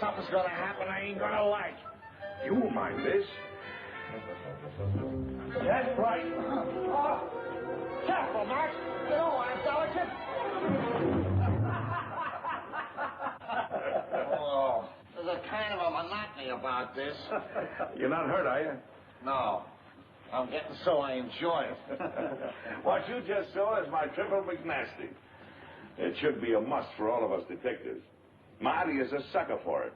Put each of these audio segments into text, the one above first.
something's gonna happen I ain't gonna like. You won't mind this. That's right. Careful, Max. You don't want it delicate. Oh, there's a kind of a monotony about this. You're not hurt, are you? No. I'm getting so I enjoy it. What you just saw is my triple McNasty. It should be a must for all of us detectives. Marty is a sucker for it.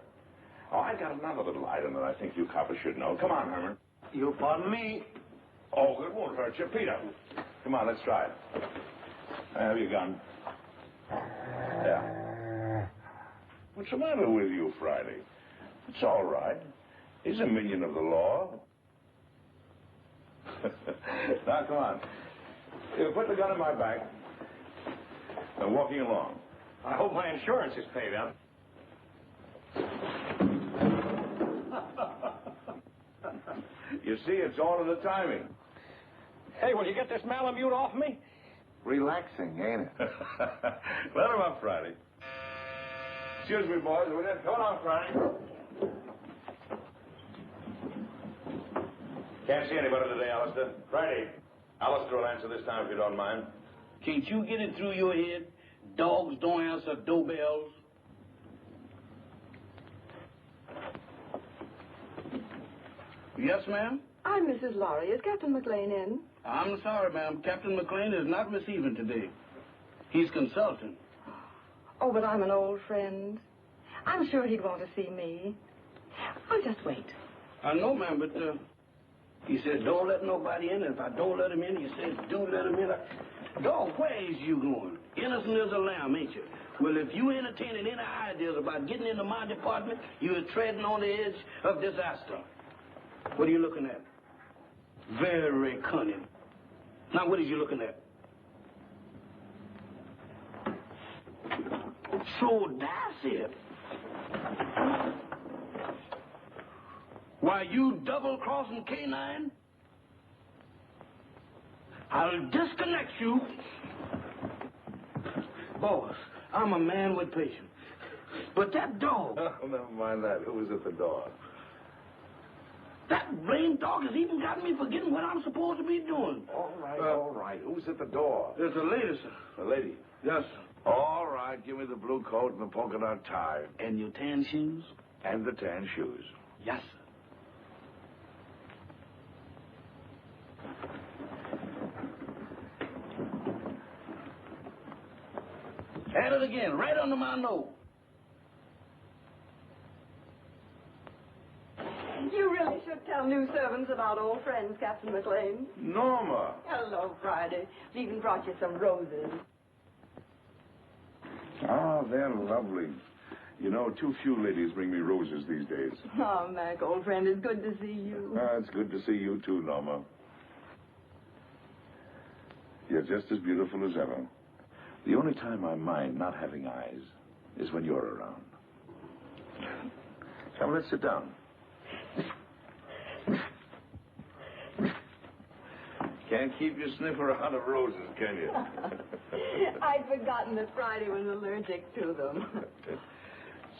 Oh, I got another little item that I think you coppers should know. Come on, Herman. You pardon me? Oh, it won't hurt you. Peter. Come on, let's try it. I have your gun. Yeah. What's the matter with you, Friday? It's all right. He's a minion of the law. Now, come on. You put the gun in my back. I'm walking along. I hope my insurance is paid up. You see, it's all in the timing. Hey, will you get this Malamute off me? Relaxing, ain't it? Let him up, Friday. Excuse me, boys. Will you? Come on, Friday. Can't see anybody today, Alistair. Friday. Alistair will answer this time if you don't mind. Can't you get it through your head? Dogs don't answer doorbells. Yes, ma'am? I'm Mrs. Laurie. Is Captain McLean in? I'm sorry, ma'am. Captain McLean is not receiving today. He's consulting. Oh, but I'm an old friend. I'm sure he'd want to see me. I'll just wait. I know, ma'am, but he said don't let nobody in. And if I don't let him in, he said do let him in. Dog, where is you going? Innocent as a lamb, ain't you? Well, if you entertaining any ideas about getting into my department, you're treading on the edge of disaster. What are you looking at? Very cunning. Now, what is you looking at? So that's it. Why, you double-crossing canine? I'll disconnect you. Boss, I'm a man with patience. But that dog... Oh, never mind that. Who was at the door? That blamed dog has even got me forgetting what I'm supposed to be doing. All right. Who's at the door? There's a lady, sir. A lady? Yes, sir. All right. Give me the blue coat and the polka dot tie. And your tan shoes? And the tan shoes. Yes, sir. At it again, right under my nose. You really should tell new servants about old friends, Captain McLean. Norma. Hello, Friday. We even brought you some roses. Oh, they're lovely. You know, too few ladies bring me roses these days. Oh, Mac, old friend, it's good to see you. It's good to see you, too, Norma. You're just as beautiful as ever. The only time I mind not having eyes is when you're around. Come, let's sit down. Can't keep your sniffer out of roses, can you? I'd forgotten that Friday was allergic to them.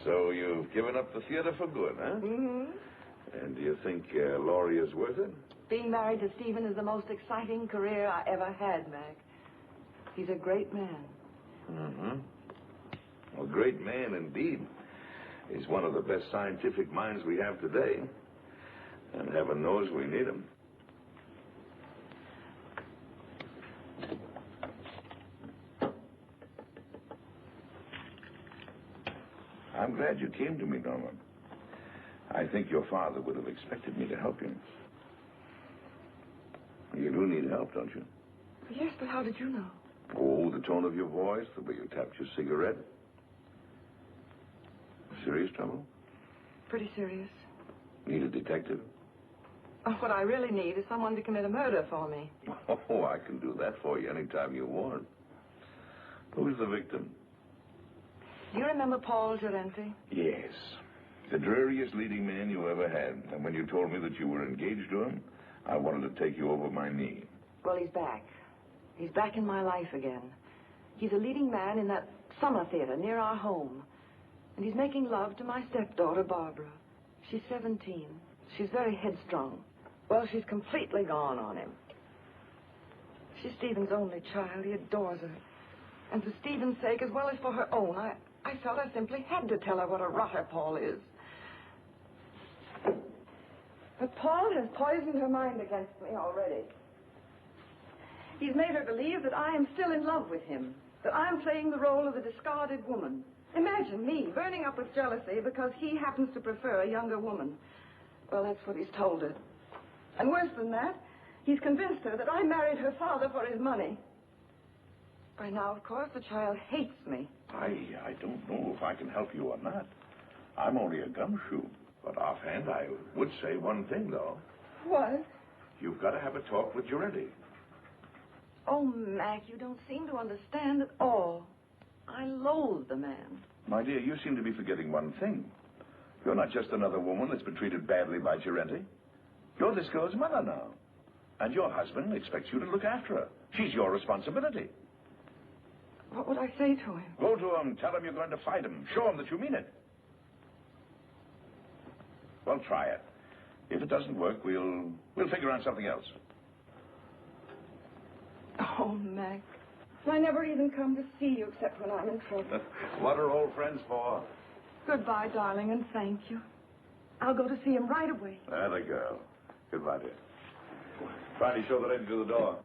So you've given up the theater for good, huh? Mm-hmm. And do you think Laurie is worth it? Being married to Stephen is the most exciting career I ever had, Mac. He's a great man. Mm-hmm. A great man, indeed. He's one of the best scientific minds we have today. And heaven knows we need him. I'm glad you came to me, Donna. I think your father would have expected me to help you. You do need help, don't you? Yes, but how did you know? Oh, the tone of your voice, the way you tapped your cigarette. Serious trouble? Pretty serious. Need a detective? What I really need is someone to commit a murder for me. Oh, I can do that for you anytime you want. Who's the victim? Do you remember Paul Gerenti? Yes. The dreariest leading man you ever had. And when you told me that you were engaged to him, I wanted to take you over my knee. Well, he's back. He's back in my life again. He's a leading man in that summer theater near our home. And he's making love to my stepdaughter, Barbara. She's 17. She's very headstrong. Well, she's completely gone on him. She's Stephen's only child. He adores her. And for Stephen's sake, as well as for her own, I felt I simply had to tell her what a rotter Paul is. But Paul has poisoned her mind against me already. He's made her believe that I am still in love with him, that I'm playing the role of a discarded woman. Imagine me burning up with jealousy because he happens to prefer a younger woman. Well, that's what he's told her. And worse than that, he's convinced her that I married her father for his money. By now, of course, the child hates me. I don't know if I can help you or not. I'm only a gumshoe. But offhand, I would say one thing, though. What? You've got to have a talk with Giretti. Oh, Mac, you don't seem to understand at all. I loathe the man. My dear, you seem to be forgetting one thing. You're not just another woman that's been treated badly by Giretti. You're this girl's mother now. And your husband expects you to look after her. She's your responsibility. What would I say to him? Go to him, tell him you're going to fight him. Show him that you mean it. Well, try it. If it doesn't work, we'll figure out something else. Oh, Mac. I never even come to see you except when I'm in trouble. What are old friends for? Goodbye, darling, and thank you. I'll go to see him right away. There the girl. Goodbye, dear. Try to show the lady to the door.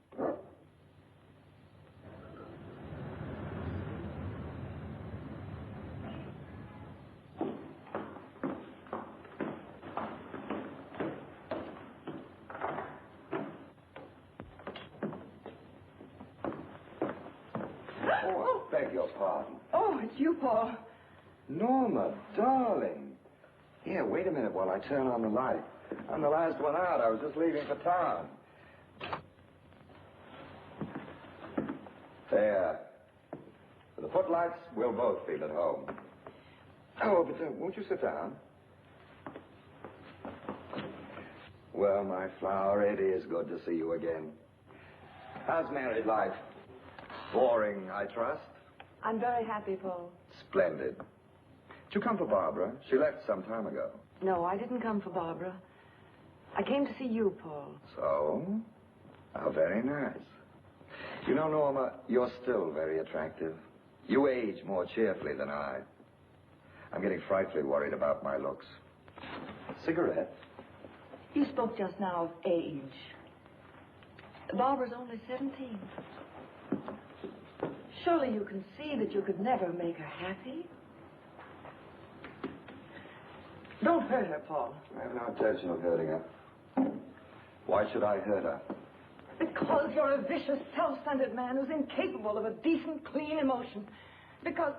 Oh, I beg your pardon. Oh, it's you, Paul. Norma, darling. Here, wait a minute while I turn on the light. I'm the last one out. I was just leaving for town. There. For the footlights, we'll both feel at home. Oh, but won't you sit down? Well, my flower, it is good to see you again. How's married life? Boring, I trust? I'm very happy, Paul. Splendid. Did you come for Barbara? She left some time ago. No, I didn't come for Barbara. I came to see you, Paul. So? How very nice. You know, Norma, you're still very attractive. You age more cheerfully than I. I'm getting frightfully worried about my looks. Cigarette? You spoke just now of age. Barbara's only 17. Surely you can see that you could never make her happy. Don't hurt her, Paul. I have no intention of hurting her. Why should I hurt her? Because you're a vicious, self-centered man who's incapable of a decent, clean emotion. Because...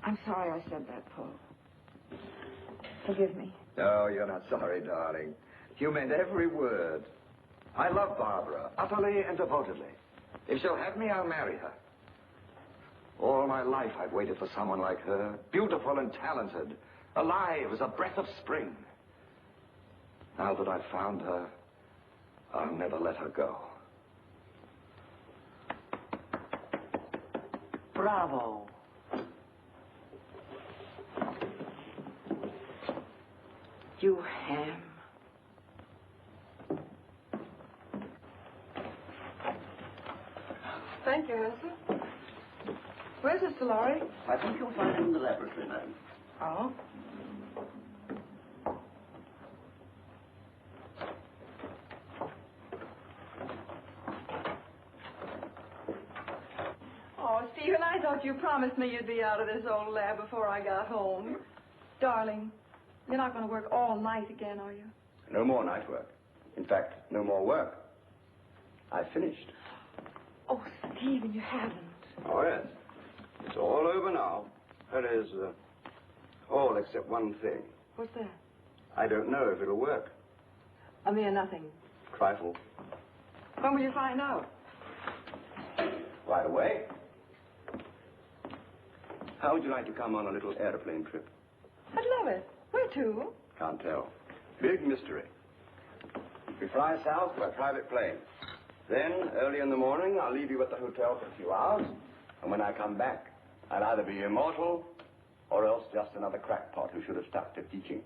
I'm sorry I said that, Paul. Forgive me. No, you're not sorry, darling. You meant every word. I love Barbara, utterly and devotedly. If she'll have me, I'll marry her. All my life I've waited for someone like her, beautiful and talented, alive as a breath of spring. Now that I've found her, I'll never let her go. Bravo. You ham. Thank you, Hanson. Where's Mr. Lorry? I think you'll find him in the laboratory, madam. Oh? Oh, Stephen, I thought you promised me you'd be out of this old lab before I got home. Darling, you're not going to work all night again, are you? No more night work. In fact, no more work. I've finished. Oh, Stephen, you haven't. Oh, yes. It's all over now. That is, all except one thing. What's that? I don't know if it'll work. A mere nothing. Trifle. When will you find out? Right away. How would you like to come on a little airplane trip? I'd love it. Where to? Can't tell. Big mystery. We fly south by private plane. Then, early in the morning, I'll leave you at the hotel for a few hours. And when I come back, I'll either be immortal or else just another crackpot who should have stuck to teaching.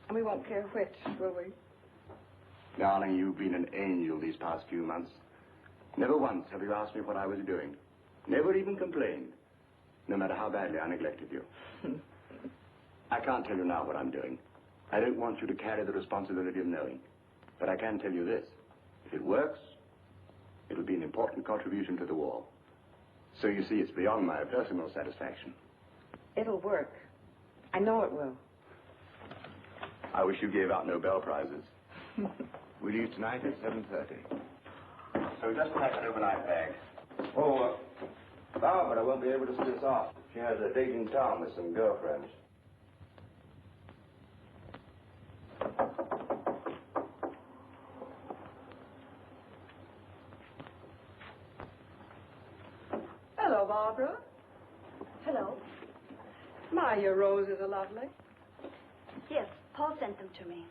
And we won't care which, will we? Darling, you've been an angel these past few months. Never once have you asked me what I was doing. Never even complained, no matter how badly I neglected you. I can't tell you now what I'm doing. I don't want you to carry the responsibility of knowing. But I can tell you this. If it works, it'll be an important contribution to the war. So you see, it's beyond my personal satisfaction. It'll work. I know it will. I wish you gave out Nobel Prizes. We leave tonight at 7:30. So just pack an overnight bag. Oh, Barbara won't be able to see us off. She has a date in town with some girlfriends. Hello, Barbara. Hello. My, your roses are lovely. Yes, Paul sent them to me.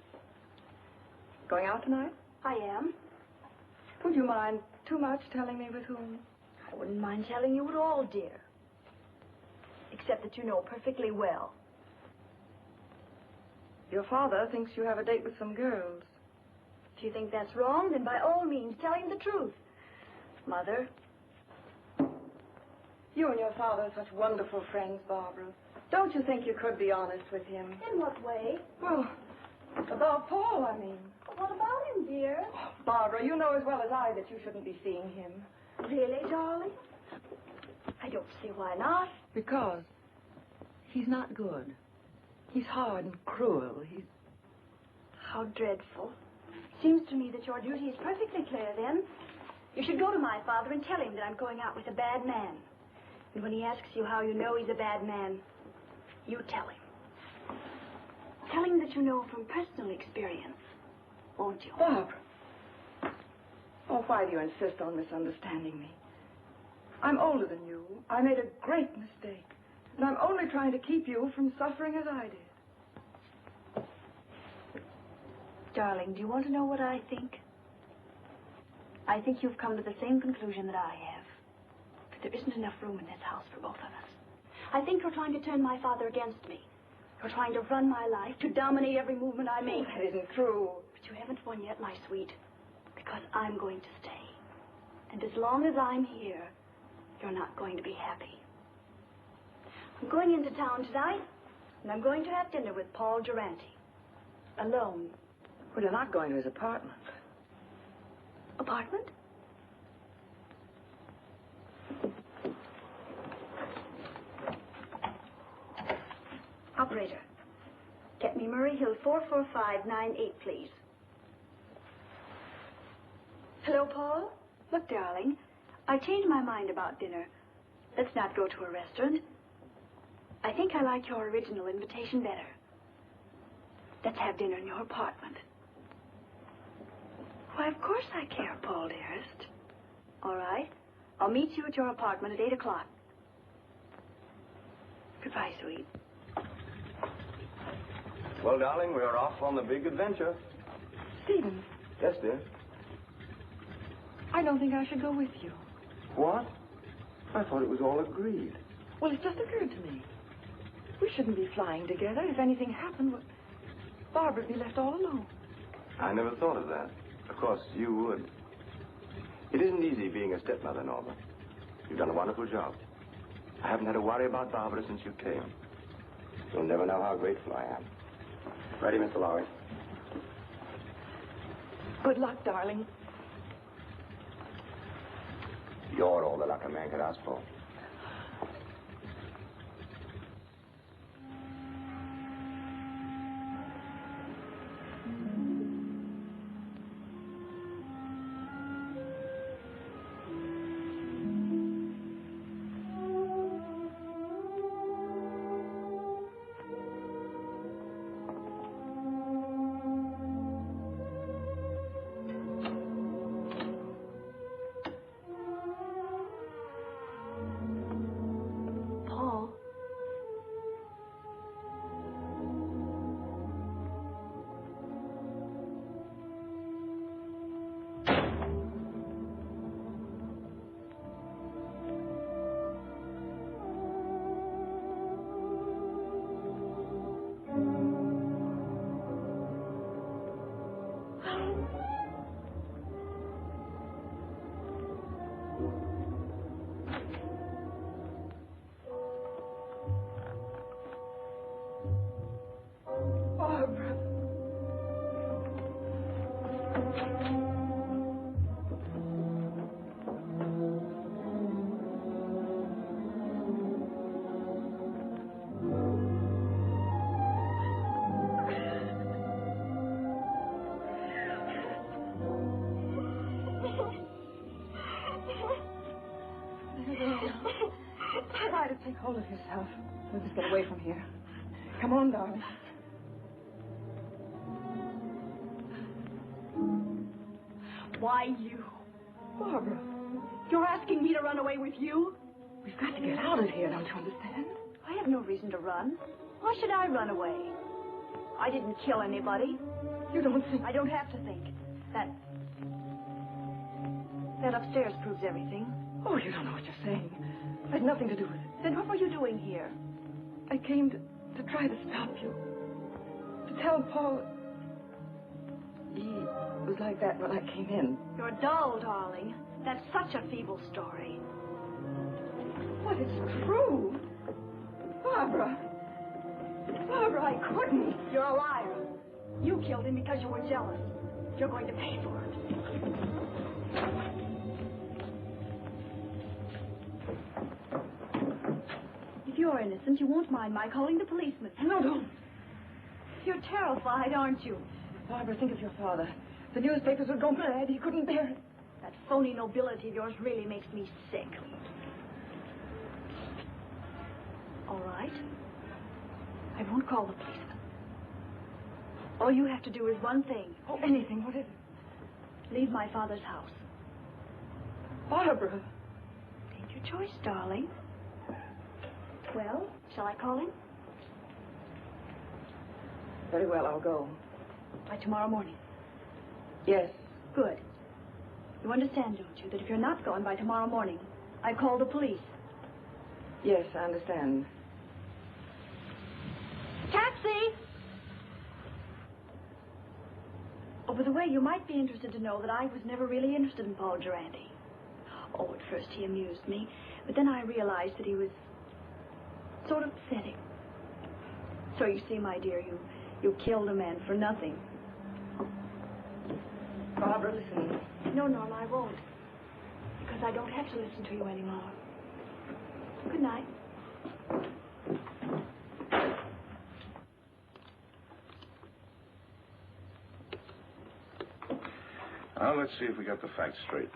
Going out tonight? I am. Would you mind too much telling me with whom? I wouldn't mind telling you at all, dear. Except that you know perfectly well. Your father thinks you have a date with some girls. If you think that's wrong, then by all means, tell him the truth. Mother. You and your father are such wonderful friends, Barbara. Don't you think you could be honest with him? In what way? Well, about Paul, I mean. What about him, dear? Barbara, you know as well as I that you shouldn't be seeing him. Really, darling? I don't see why not. Because he's not good. He's hard and cruel. He's... How dreadful. Seems to me that your duty is perfectly clear, then. You should go to my father and tell him that I'm going out with a bad man. And when he asks you how you know he's a bad man, you tell him. Tell him that you know from personal experience, won't you? Barbara. Oh, why do you insist on misunderstanding me? I'm older than you. I made a great mistake. And I'm only trying to keep you from suffering as I did. Darling, do you want to know what I think? I think you've come to the same conclusion that I have. That there isn't enough room in this house for both of us. I think you're trying to turn my father against me. You're trying to run my life, to dominate every movement I make. That isn't true. But you haven't won yet, my sweet. Because I'm going to stay. And as long as I'm here, you're not going to be happy. I'm going into town tonight, and I'm going to have dinner with Paul Durante. Alone. Well, you're not going to his apartment. Apartment? Operator, get me Murray Hill 44598, please. Hello, Paul? Look, darling, I've changed my mind about dinner. Let's not go to a restaurant. I think I like your original invitation better. Let's have dinner in your apartment. Why, of course I care, Paul, dearest. All right. I'll meet you at your apartment at 8 o'clock. Goodbye, sweet. Well, darling, we're off on the big adventure. Stephen, Yes, dear. I don't think I should go with you. What? I thought it was all agreed. Well, it just occurred to me. We shouldn't be flying together. If anything happened, well, Barbara'd be left all alone. I never thought of that. Of course, you would. It isn't easy being a stepmother, Norma. You've done a wonderful job. I haven't had to worry about Barbara since you came. You'll never know how grateful I am. Ready, Mr. Lowry? Good luck, darling. You're all the luck a man could ask for. hold of yourself. We'll just get away from here. Come on, darling. Why you? Barbara, You're asking me to run away with you? we've got to get out of here, don't you understand? I have no reason to run. Why should I run away? I didn't kill anybody. You don't think... I don't have to think. That upstairs proves everything. Oh, you don't know what you're saying. I had nothing to do with it. Then what were you doing here? I came to try to stop you. To tell Paul... He was like that when I came in. You're dull, darling. That's such a feeble story. But it's true. Barbara. Barbara, I couldn't. You're a liar. You killed him because you were jealous. You're going to pay for it. If you're innocent, you won't mind my calling the policeman. No, don't. You're terrified, aren't you? Barbara, think of your father. The newspapers would go mad. He couldn't bear it. That phony nobility of yours really makes me sick. All right. I won't call the policeman. All you have to do is one thing. Oh, anything. What is it? Leave my father's house. Barbara. Take your choice, darling. Well, shall I call him? Very well, I'll go. By tomorrow morning. Yes. Good. You understand, don't you, that if you're not gone by tomorrow morning, I call the police. Yes, I understand. Taxi! Oh, by the way, you might be interested to know that I was never really interested in Paul Durante. Oh, at first he amused me, but then I realized that he was sort of pathetic. So you see, my dear, you killed a man for nothing. Barbara, listen. No, Norma, I won't. Because I don't have to listen to you anymore. Good night. Now, let's see if we got the facts straight.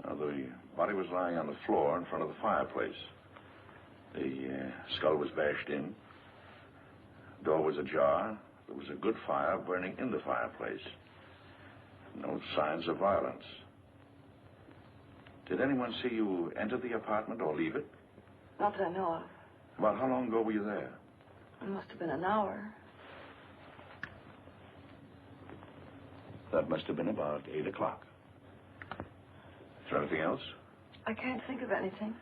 The body was lying on the floor in front of the fireplace. The skull was bashed in. Door was ajar. There was a good fire burning in the fireplace. No signs of violence. Did anyone see you enter the apartment or leave it? Not that I know of. About how long ago were you there? It must have been an hour. That must have been about 8 o'clock. Is there anything else? I can't think of anything.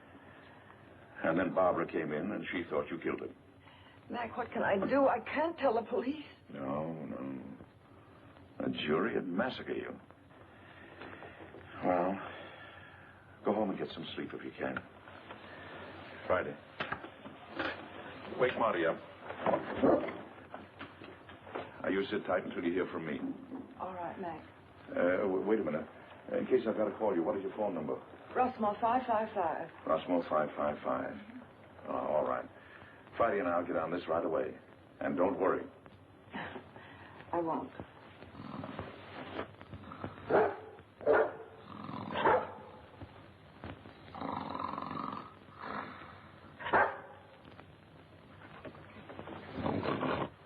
And then Barbara came in and she thought you killed him. Mac, what can I do? I can't tell the police. No. A jury would massacre you. Well, go home and get some sleep if you can. Friday. Wake Marty up. Now, you sit tight until you hear from me. All right, Mac. Wait a minute. In case I've got to call you, what is your phone number? Rossmore 555. Rossmore 555. Oh, all right. Friday and I'll get on this right away. And don't worry. I won't.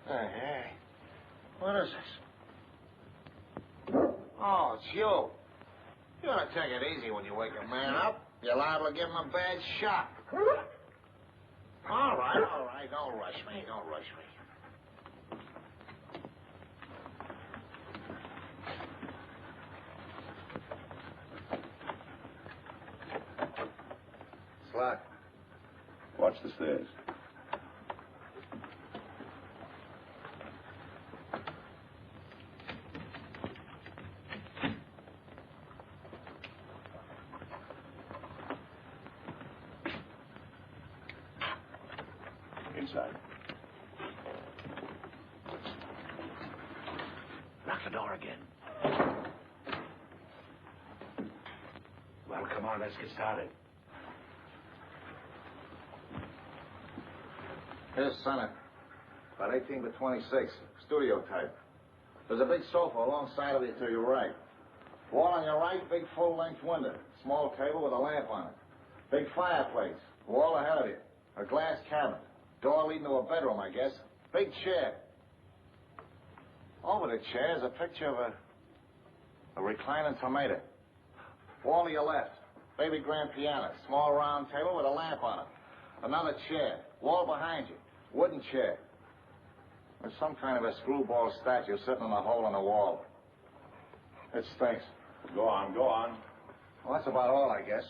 Hey. What is this? Oh, it's you. You ought to take it easy when you wake a man up. You're liable to give him a bad shock. All right. Don't rush me. Slack. Watch the stairs. Inside. Lock the door again. Well, come on, let's get started. Here's Senate. About 18 to 26. Studio type. There's a big sofa alongside of you to your right. Wall on your right, big full-length window. Small table with a lamp on it. Big fireplace. Wall ahead of you. A glass cabinet. Door leading to a bedroom, I guess. Big chair. Over the chair is a picture of a reclining tomato. Wall to your left. Baby grand piano. Small round table with a lamp on it. Another chair. Wall behind you. Wooden chair. There's some kind of a screwball statue sitting in a hole in the wall. It stinks. Go on, go on. Well, that's about all, I guess.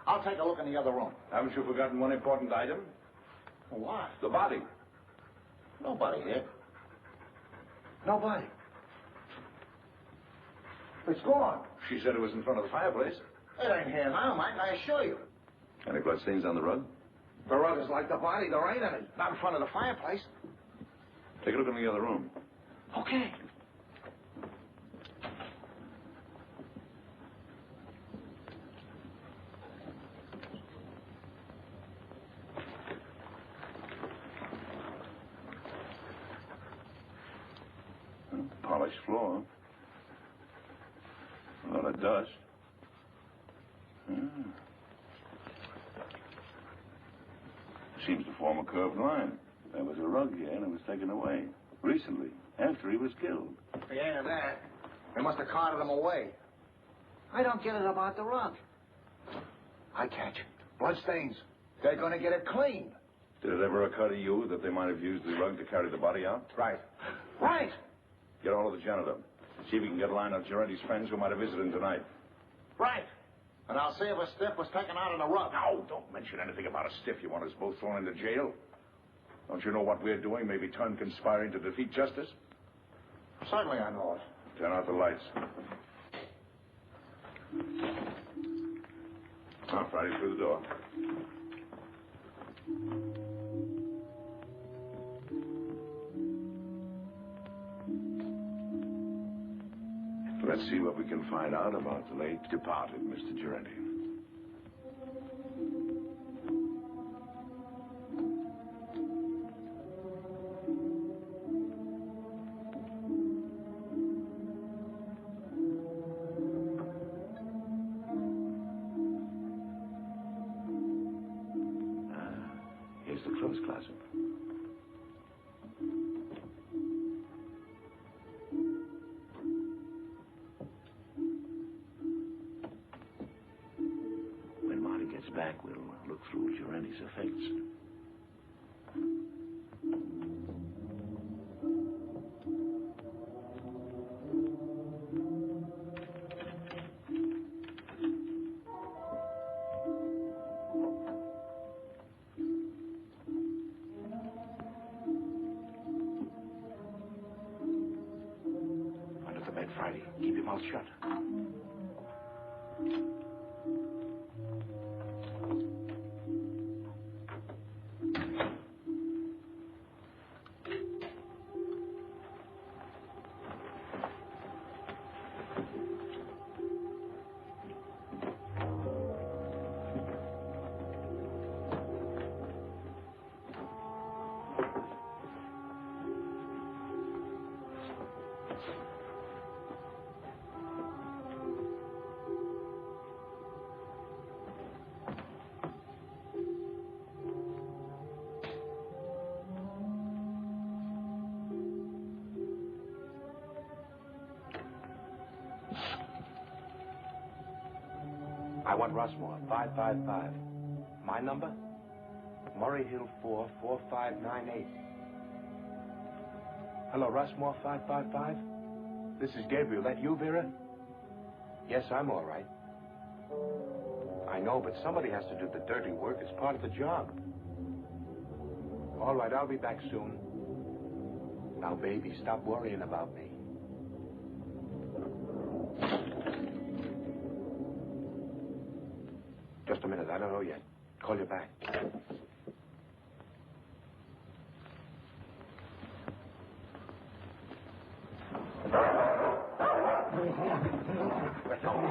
I'll take a look in the other room. Haven't you forgotten one important item? What? The body. Nobody here. Nobody. It's gone. She said it was in front of the fireplace. It ain't here now, Mike, I assure you. Any bloodstains on the rug? The rug is like the body. There ain't any. Not in front of the fireplace. Take a look in the other room. Okay. Polished floor. A lot of dust. Seems to form a curved line. There was a rug here and it was taken away. Recently, after he was killed. Yeah, that. They must have carted him away. I don't get it about the rug. I catch it. Bloodstains. They're going to get it clean. Did it ever occur to you that they might have used the rug to carry the body out? Right. Right. Get hold of the janitor. See if we can get a line of Giretti's friends who might have visited him tonight. Right. And I'll see if a stiff was taken out of the rug. No, don't mention anything about a stiff. You want us both thrown into jail? Don't you know what we're doing may be turned conspiring to defeat justice? Certainly I know it. Turn out the lights. Now, Friday through the door. Let's see what we can find out about the late departed Mr. Giretti. Here's the clothes closet. Back, we'll look through Giretti's effects. Under the bed, Friday. Keep your mouth shut. I want Rossmore, 555. My number? Murray Hill 4, 4598. Hello, Rossmore, 555? This is Gabriel. That you, Vera? Yes, I'm all right. I know, but somebody has to do the dirty work. It's part of the job. All right, I'll be back soon. Now, baby, stop worrying about me. Just a minute. I don't know yet. Call you back.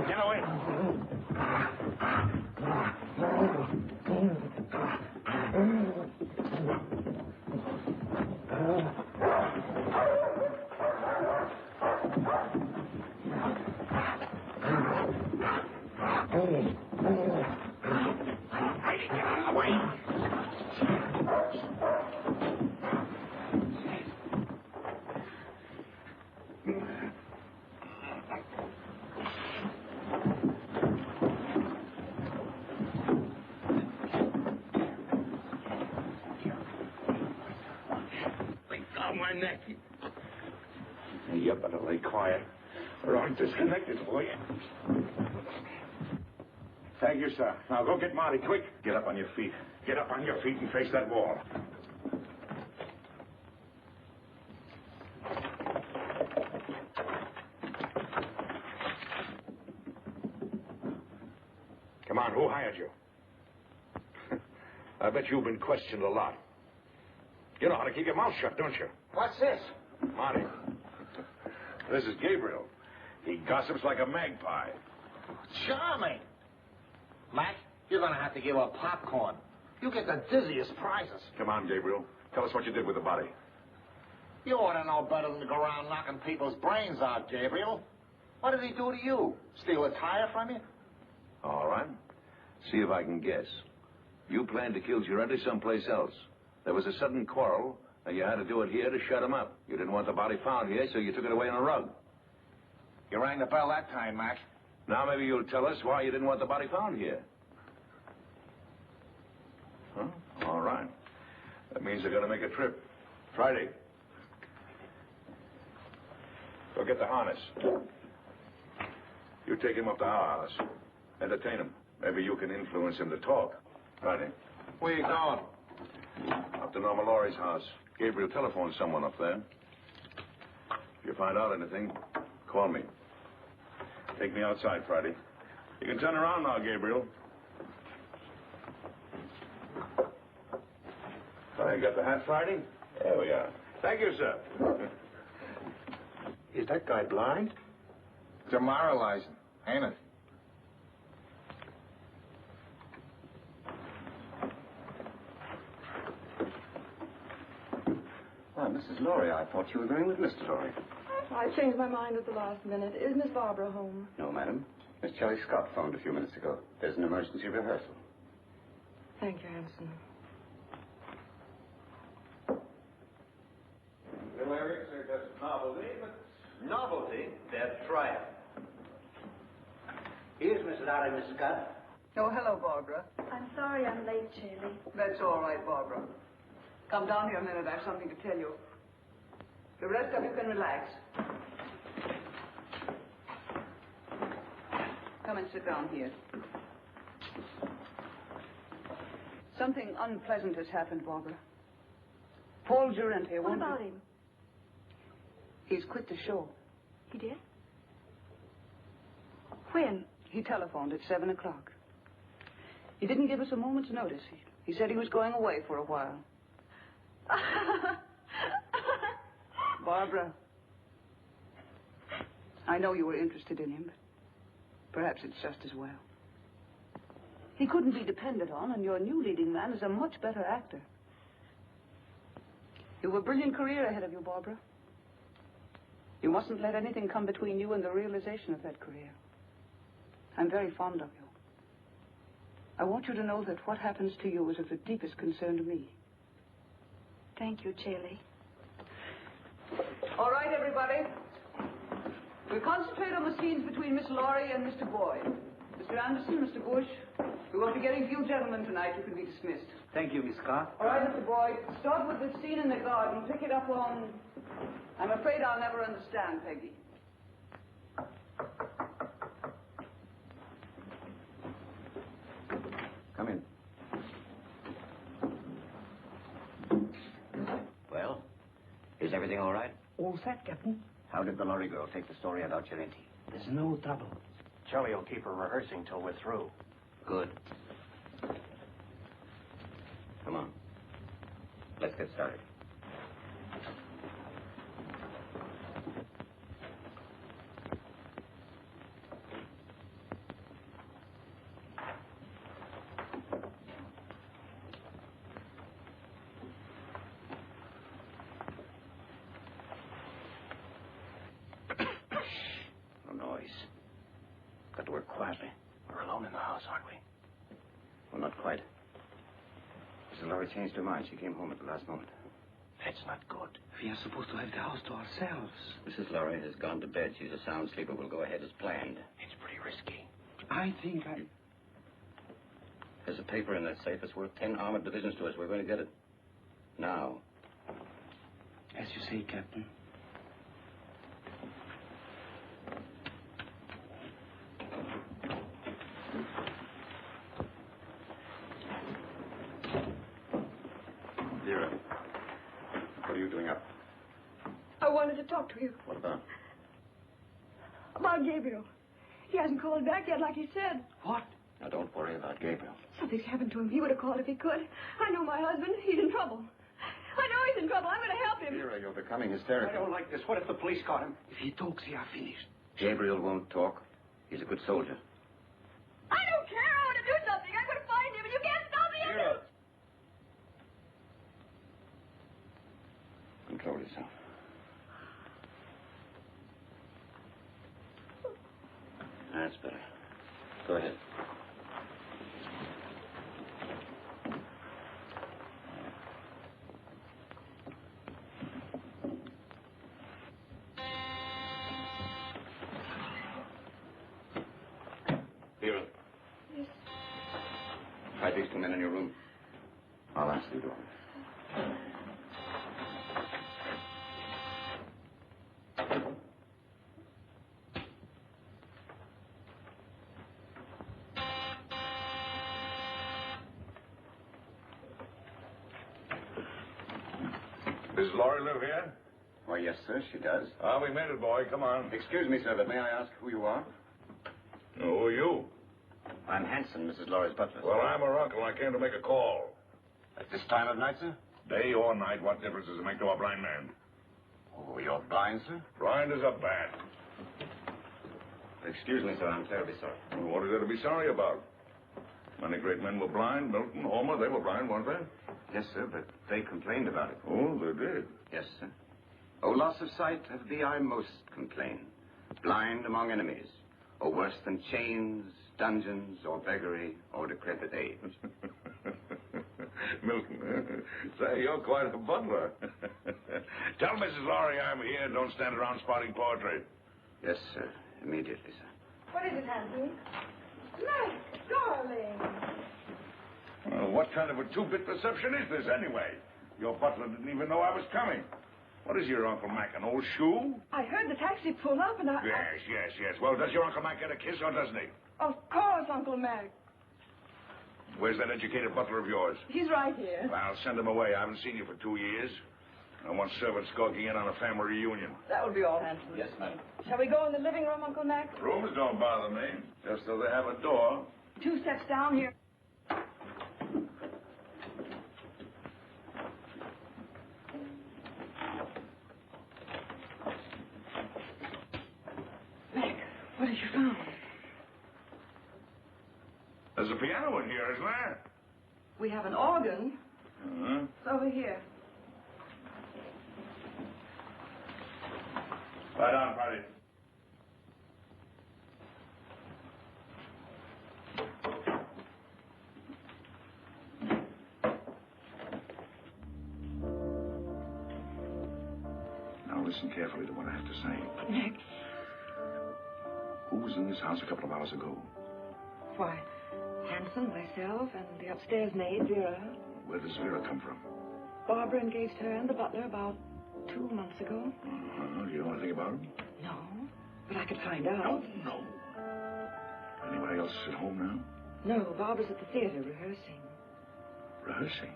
Get away. Get out of the way. neck. You better lay quiet, or I'll disconnect it for you. Thank you, sir. Now go get Marty, quick. Get up on your feet. Get up on your feet and face that wall. Come on, who hired you? I bet you've been questioned a lot. You know how to keep your mouth shut, don't you? What's this? Marty, this is Gabriel. He gossips like a magpie. Charming. Mac, you're going to have to give up popcorn. You get the dizziest prizes. Come on, Gabriel. Tell us what you did with the body. You ought to know better than to go around knocking people's brains out, Gabriel. What did he do to you? Steal a tire from you? All right. See if I can guess. You planned to kill Giretti someplace else. There was a sudden quarrel, and you had to do it here to shut him up. You didn't want the body found here, so you took it away on a rug. You rang the bell that time, Mac. Now maybe you'll tell us why you didn't want the body found here. Huh? All right. That means they're going to make a trip. Friday. Go get the harness. You take him up to our house. Entertain him. Maybe you can influence him to talk. Friday. Where you going? Up to Norma Laurie's house. Gabriel telephoned someone up there. If you find out anything, call me. Take me outside, Friday. You can turn around now, Gabriel. I got the hat, Friday? There we are. Thank you, sir. Is that guy blind? Demoralizing, ain't it? Why, Mrs. Laurie, I thought you were going with Mr. Laurie. I changed my mind at the last minute. Is Miss Barbara home? No, madam. Miss Shelley Scott phoned a few minutes ago. There's an emergency rehearsal. Thank you, Hanson. The lyrics are just novelty, but... Novelty? They're trial. Here's Miss Laurie, Miss Scott. Oh, hello, Barbara. I'm sorry I'm late, Shirley. That's all right, Barbara. Come down here a minute. I have something to tell you. The rest of you can relax. Come and sit down here. Something unpleasant has happened, Barbara. Paul Giretti. What about him? He's quit the show. He did? When? He telephoned at 7 o'clock. He didn't give us a moment's notice. He said he was going away for a while. Barbara, I know you were interested in him, but perhaps it's just as well. He couldn't be depended on, and your new leading man is a much better actor. You have a brilliant career ahead of you, Barbara. You mustn't let anything come between you and the realization of that career. I'm very fond of you. I want you to know that what happens to you is of the deepest concern to me. Thank you, Shirley. All right, everybody. We'll concentrate on the scenes between Miss Laurie and Mr. Boyd. Mr. Anderson, Mr. Bush, we won't be getting few gentlemen tonight. You can be dismissed. Thank you, Miss Scott. All right, Mr. Boyd. Start with the scene in the garden. Pick it up on... I'm afraid I'll never understand, Peggy. Come in. Well, is everything all right? All set, Captain. How did the lorry girl take the story about Giretti? There's no trouble. Shelley will keep her rehearsing till we're through. Good. Come on. Let's get started. No noise. Got to work quietly. We're alone in the house, aren't we? Well, not quite. Mrs. Laurie changed her mind. She came home at the last moment. That's not good. We are supposed to have the house to ourselves. Mrs. Laurie has gone to bed. She's a sound sleeper. We'll go ahead as planned. It's pretty risky. I think There's a paper in that safe. It's worth 10 armored divisions to us. We're going to get it. Now. As you say, Captain. Vera, what are you doing up? I wanted to talk to you. What about? About Gabriel. He hasn't called back yet like he said. What? Now, don't worry about Gabriel. Something's happened to him. He would have called if he could. I know my husband. He's in trouble. I know he's in trouble. I'm going to help him. Vera, you're becoming hysterical. I don't like this. What if the police caught him? If he talks, he are finished. Gabriel won't talk. He's a good soldier. I don't care. I want to do something. I'm going to find him, and you can't stop me. Vera! Control yourself. That's better. Go ahead. Vera. Yes. Hide these two men in your room. I'll answer the door. Does Laurie live here? Why, yes, sir, she does. Ah, we made it, boy. Come on. Excuse me, sir, but may I ask who you are? Who are you? I'm Hanson, Mrs. Laurie's butler. Well, I'm her uncle. I came to make a call. At this time of night, sir? Day or night, what difference does it make to a blind man? Oh, you're blind, sir? Blind as a bat. Excuse me, sir, I'm terribly sorry. Well, what is there to be sorry about? Many great men were blind. Milton, Homer, they were blind, weren't they? Yes, sir, but they complained about it. Oh, they did. Yes, sir. Oh, loss of sight, of thee I most complain. Blind among enemies, or worse than chains, dungeons, or beggary, or decrepit age. Milton, say, you're quite a butler. Tell Mrs. Laurie I'm here. Don't stand around spouting poetry. Yes, sir. Immediately, sir. What is it, Hanson? Max, darling. Well, what kind of a two-bit perception is this, anyway? Your butler didn't even know I was coming. What is your Uncle Mac, an old shoe? I heard the taxi pull up, and I... Yes. Well, does your Uncle Mac get a kiss, or doesn't he? Of course, Uncle Mac. Where's that educated butler of yours? He's right here. Well, send him away. I haven't seen you for 2 years. I want servants skulking in on a family reunion. That will be all, Hanson. Yes, ma'am. Shall we go in the living room, Uncle Mac? Rooms don't bother me, just so they have a door. 2 steps down here. Mac, what have you found? There's a piano in here, isn't there? We have an organ. Uh-huh. It's over here. Lie down, Patty. Now listen carefully to what I have to say. Mac, Who was in this house a couple of hours ago? why, Hanson, myself, and the upstairs maid, Vera. Where does Vera come from? Barbara engaged her and the butler about 2 months ago. Uh-huh. Do you know anything about him? No, but I could find out. No. Anybody else at home now? No, Barbara's at the theater rehearsing. Rehearsing?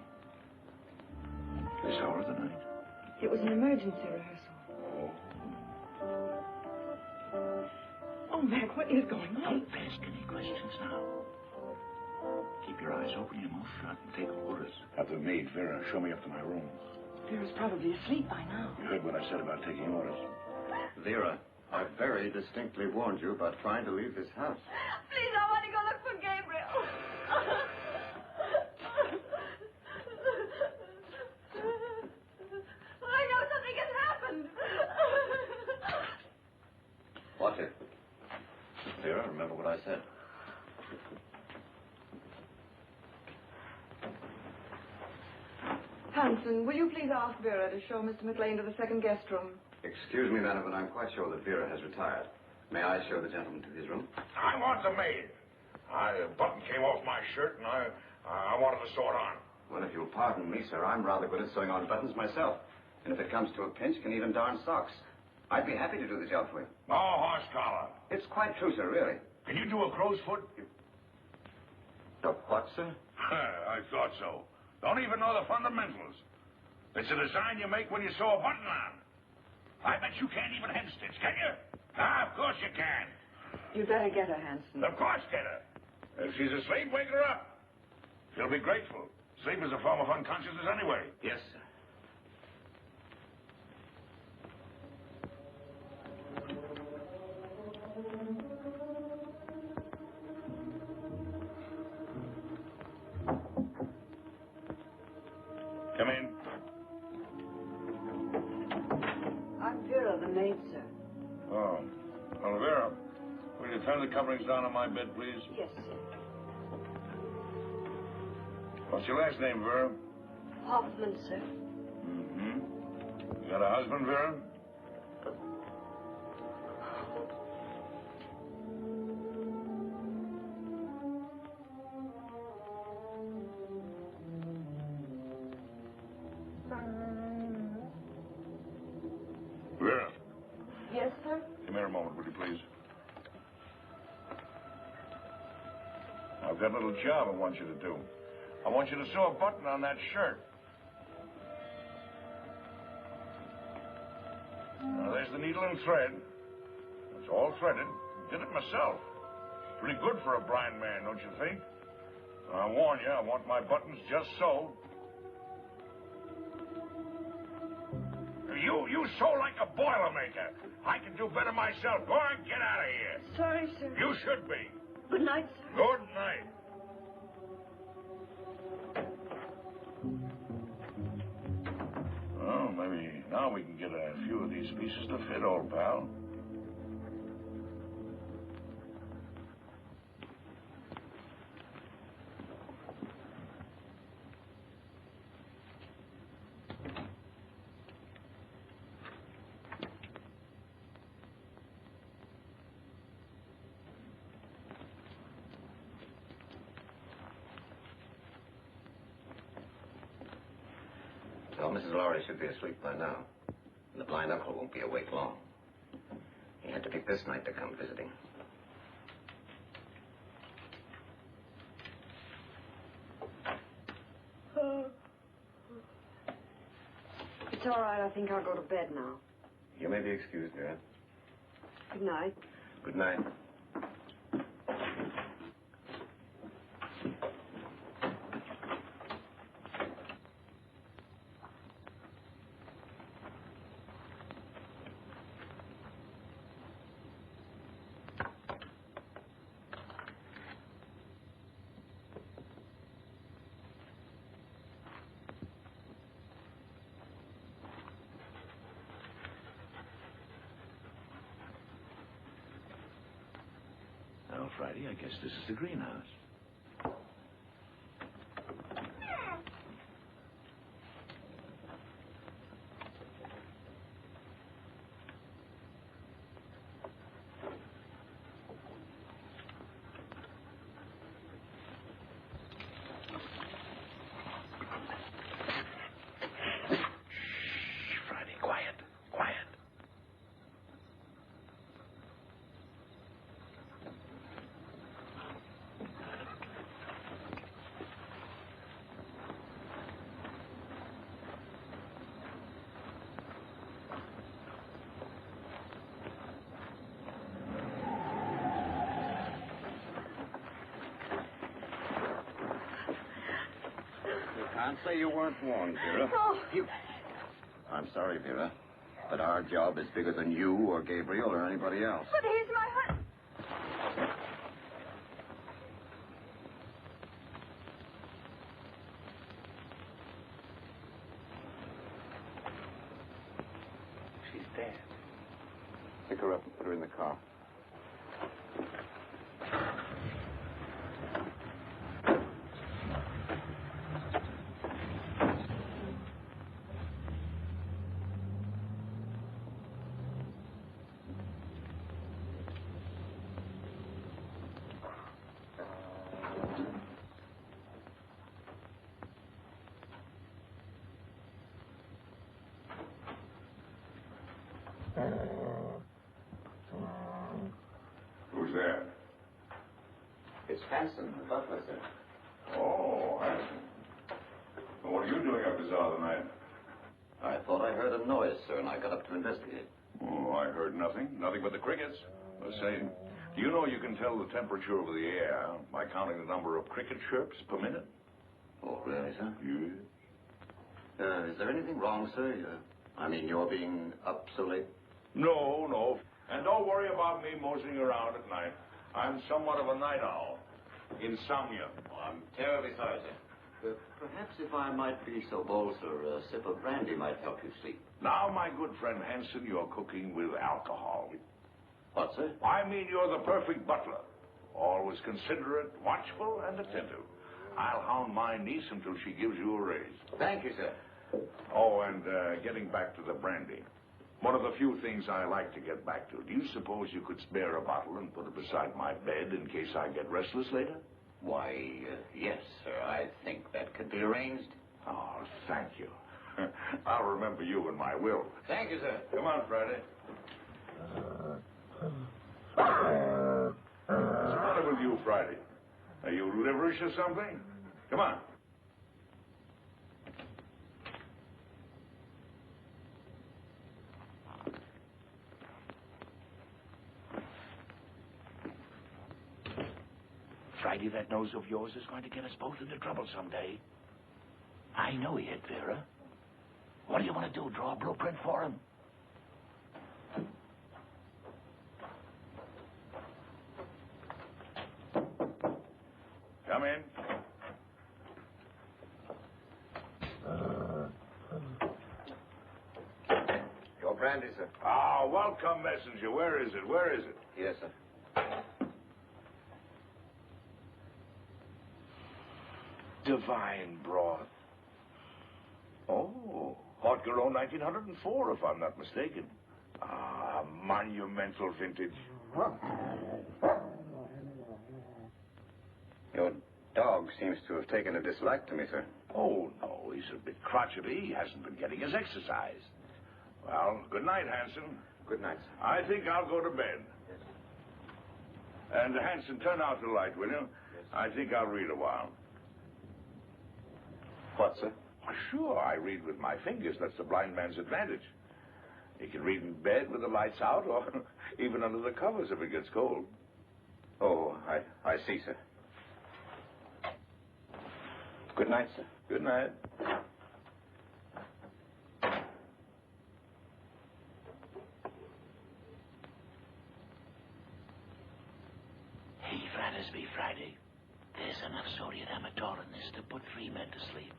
This hour of the night? It was an emergency rehearsal. Oh. Oh, Mac, what is going on? Don't ask any questions now. Keep your eyes open, your mouth shut, and take orders. Have the maid, Vera, show me up to my room. Vera's probably asleep by now. You heard what I said about taking orders. Vera, I very distinctly warned you about trying to leave this house. Please, I want to go look for Gabriel. I know something has happened. Watch it. Vera, remember what I said. Hanson, will you please ask Vera to show Mr. McLean to the second guest room? Excuse me, madam, but I'm quite sure that Vera has retired. May I show the gentleman to his room? I want the maid. A button came off my shirt, and I wanted to sew it on. Well, if you'll pardon me, sir, I'm rather good at sewing on buttons myself. And if it comes to a pinch, can even darn socks. I'd be happy to do the job for you. No horse collar. It's quite true, sir, really. Can you do a crow's foot? The what, sir? I thought so. Don't even know the fundamentals. It's a design you make when you sew a button on. I bet you can't even hem stitch, can you? Ah, of course you can. You'd better get her, Hanson. Of course, get her. If she's asleep, wake her up. She'll be grateful. Sleep is a form of unconsciousness anyway. Yes, sir. Come in. I'm Vera, the maid, sir. Oh. Well, Vera, will you turn the coverings down on my bed, please? Yes, sir. What's your last name, Vera? Hoffman, sir. Mm-hmm. You got a husband, Vera? Vera, Yes, sir? come here a moment, will you, please? I've got a little job I want you to do. I want you to sew a button on that shirt. Now, there's the needle and thread. It's all threaded. Did it myself. Pretty good for a blind man, don't you think? I warn you, I want my buttons just so. You sew like a Boilermaker. I can do better myself. Go on, get out of here. Sorry, sir. You should be. Good night, sir. Good night. Well, maybe now we can get a few of these pieces to fit, old pal. Well, Mrs. Lowry should be asleep by now. And the blind uncle won't be awake long. He had to pick this night to come visiting. It's all right. I think I'll go to bed now. You may be excused, Vera. Good night. Good night. Well, Friday, I guess this is the greenhouse. Shh, Friday, quiet, quiet. Can't say you weren't warned, Vera. Oh. I'm sorry, Vera, but our job is bigger than you or Gabriel or anybody else. But he's my husband. She's dead. Pick her up and put her in the car. Who's there? It's Hanson, the butler, sir. Oh, Hanson. Well, what are you doing up this hour of the night? I thought I heard a noise, sir, and I got up to investigate. Oh, I heard nothing. Nothing but the crickets. Say, do you know you can tell the temperature of the air by counting the number of cricket chirps per minute? Oh, really, sir? Yes. Is there anything wrong, sir? I mean, you're being up so late? No, no. And don't worry about me moseying around at night. I'm somewhat of a night owl. Insomnia. Oh, I'm terribly sorry, sir. Perhaps if I might be so bold, sir, a sip of brandy might help you sleep. Now, my good friend Hanson, you're cooking with alcohol. What, sir? I mean, you're the perfect butler. Always considerate, watchful, and attentive. I'll hound my niece until she gives you a raise. Thank you, sir. Oh, and getting back to the brandy. One of the few things I like to get back to. Do you suppose you could spare a bottle and put it beside my bed in case I get restless later? Why, yes, sir. I think that could be arranged. Oh, thank you. I'll remember you in my will. Thank you, sir. Come on, Friday. What's the matter with you, Friday? Are you liverish or something? Come on. Friday, that nose of yours is going to get us both into trouble someday. I know he hit Vera. What do you want to do, draw a blueprint for him? Come in. Your brandy, sir. Ah, welcome, messenger. Where is it? Where is it? Yes, sir. Divine broth. Oh, Haute-Garonne 1904, if I'm not mistaken. Ah, monumental vintage. Your dog seems to have taken a dislike to me, sir. Oh, no, he's a bit crotchety. He hasn't been getting his exercise. Well, good night, Hanson. Good night, sir. I think I'll go to bed. Yes. And, Hanson, turn out the light, will you? Yes. I think I'll read a while. What, sir? Sure, I read with my fingers. That's the blind man's advantage. He can read in bed with the lights out or even under the covers if it gets cold. Oh, I see, sir. Good night, sir. Good night. Hey, Fratersby, Friday. There's enough sodium amytal in this to put 3 men to sleep.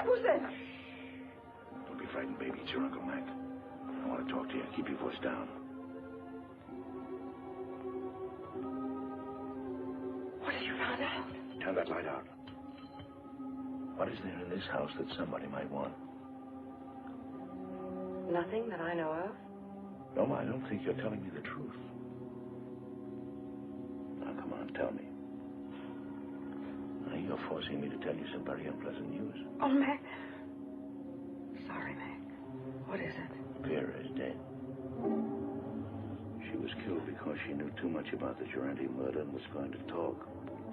Who's that? Don't be frightened, baby. It's your Uncle Mac. I want to talk to you. Keep your voice down. What have you found out? Turn that light out. What is there in this house that somebody might want? Nothing that I know of. No, I don't think you're telling me the truth. Now, come on, tell me. Now, you're forcing me to tell you some very unpleasant news. Oh, Mac. Sorry, Mac. What is it? Vera is dead. She was killed because she knew too much about the Durante murder and was going to talk.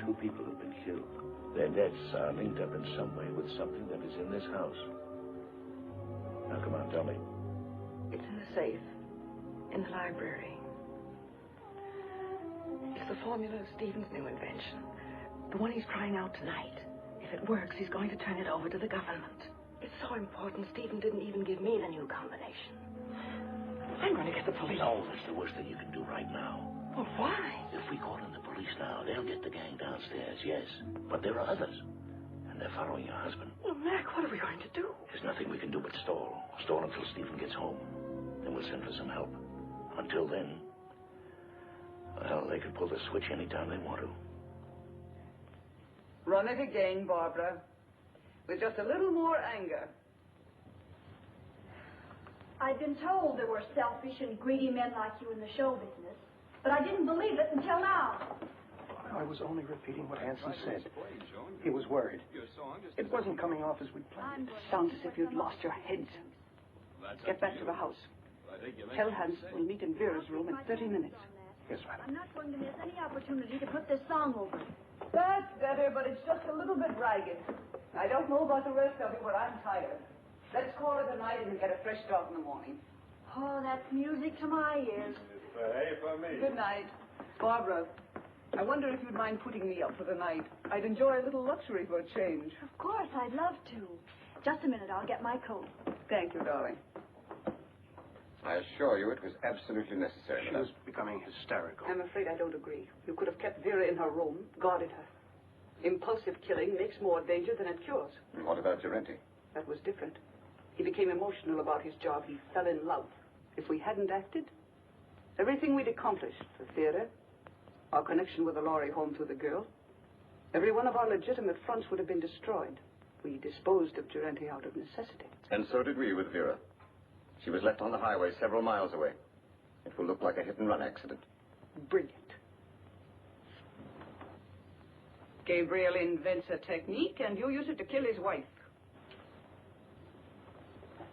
2 people have been killed. Their deaths are linked up in some way with something that is in this house. Now, come on, tell me. It's in the safe. In the library. It's the formula of Stephen's new invention. The one he's trying out tonight. If it works, he's going to turn it over to the government. It's so important, Stephen didn't even give me the new combination. I'm going to get the police. No, that's the worst thing you can do right now. Well, why? If we call in the police now, they'll get the gang downstairs, yes. But there are others. And they're following your husband. Well, Mac, what are we going to do? There's nothing we can do but stall. Stall until Stephen gets home. Then we'll send for some help. Until then, well, they could pull the switch anytime they want to. Run it again, Barbara. With just a little more anger. I've been told there were selfish and greedy men like you in the show business, but I didn't believe it until now. I was only repeating what Hanson said. He was worried. It wasn't coming off as we'd planned. Sounds as if you'd lost your heads. Get back to the house. Tell Hanson we'll meet in Vera's room in 30 minutes. Yes, madam. I'm not going to miss any opportunity to put this song over. That's better, but it's just a little bit ragged. I don't know about the rest of you, but I'm tired. Let's call it a night and get a fresh start in the morning. Oh, that's music to my ears. Hey, for me. Good night. Barbara, I wonder if you'd mind putting me up for the night. I'd enjoy a little luxury for a change. Of course, I'd love to. Just a minute, I'll get my coat. Thank you, darling. I assure you it was absolutely necessary. She was becoming hysterical. I'm afraid I don't agree. You could have kept Vera in her room, guarded her. Impulsive killing makes more danger than it cures. And what about Durante? That was different. He became emotional about his job. He fell in love. If we hadn't acted, everything we'd accomplished for Vera, our connection with the Lorry home through the girl, every one of our legitimate fronts would have been destroyed. We disposed of Durante out of necessity. And so did we with Vera. She was left on the highway several miles away. It will look like a hit-and-run accident. Brilliant. Gabriel invents a technique, and you use it to kill his wife.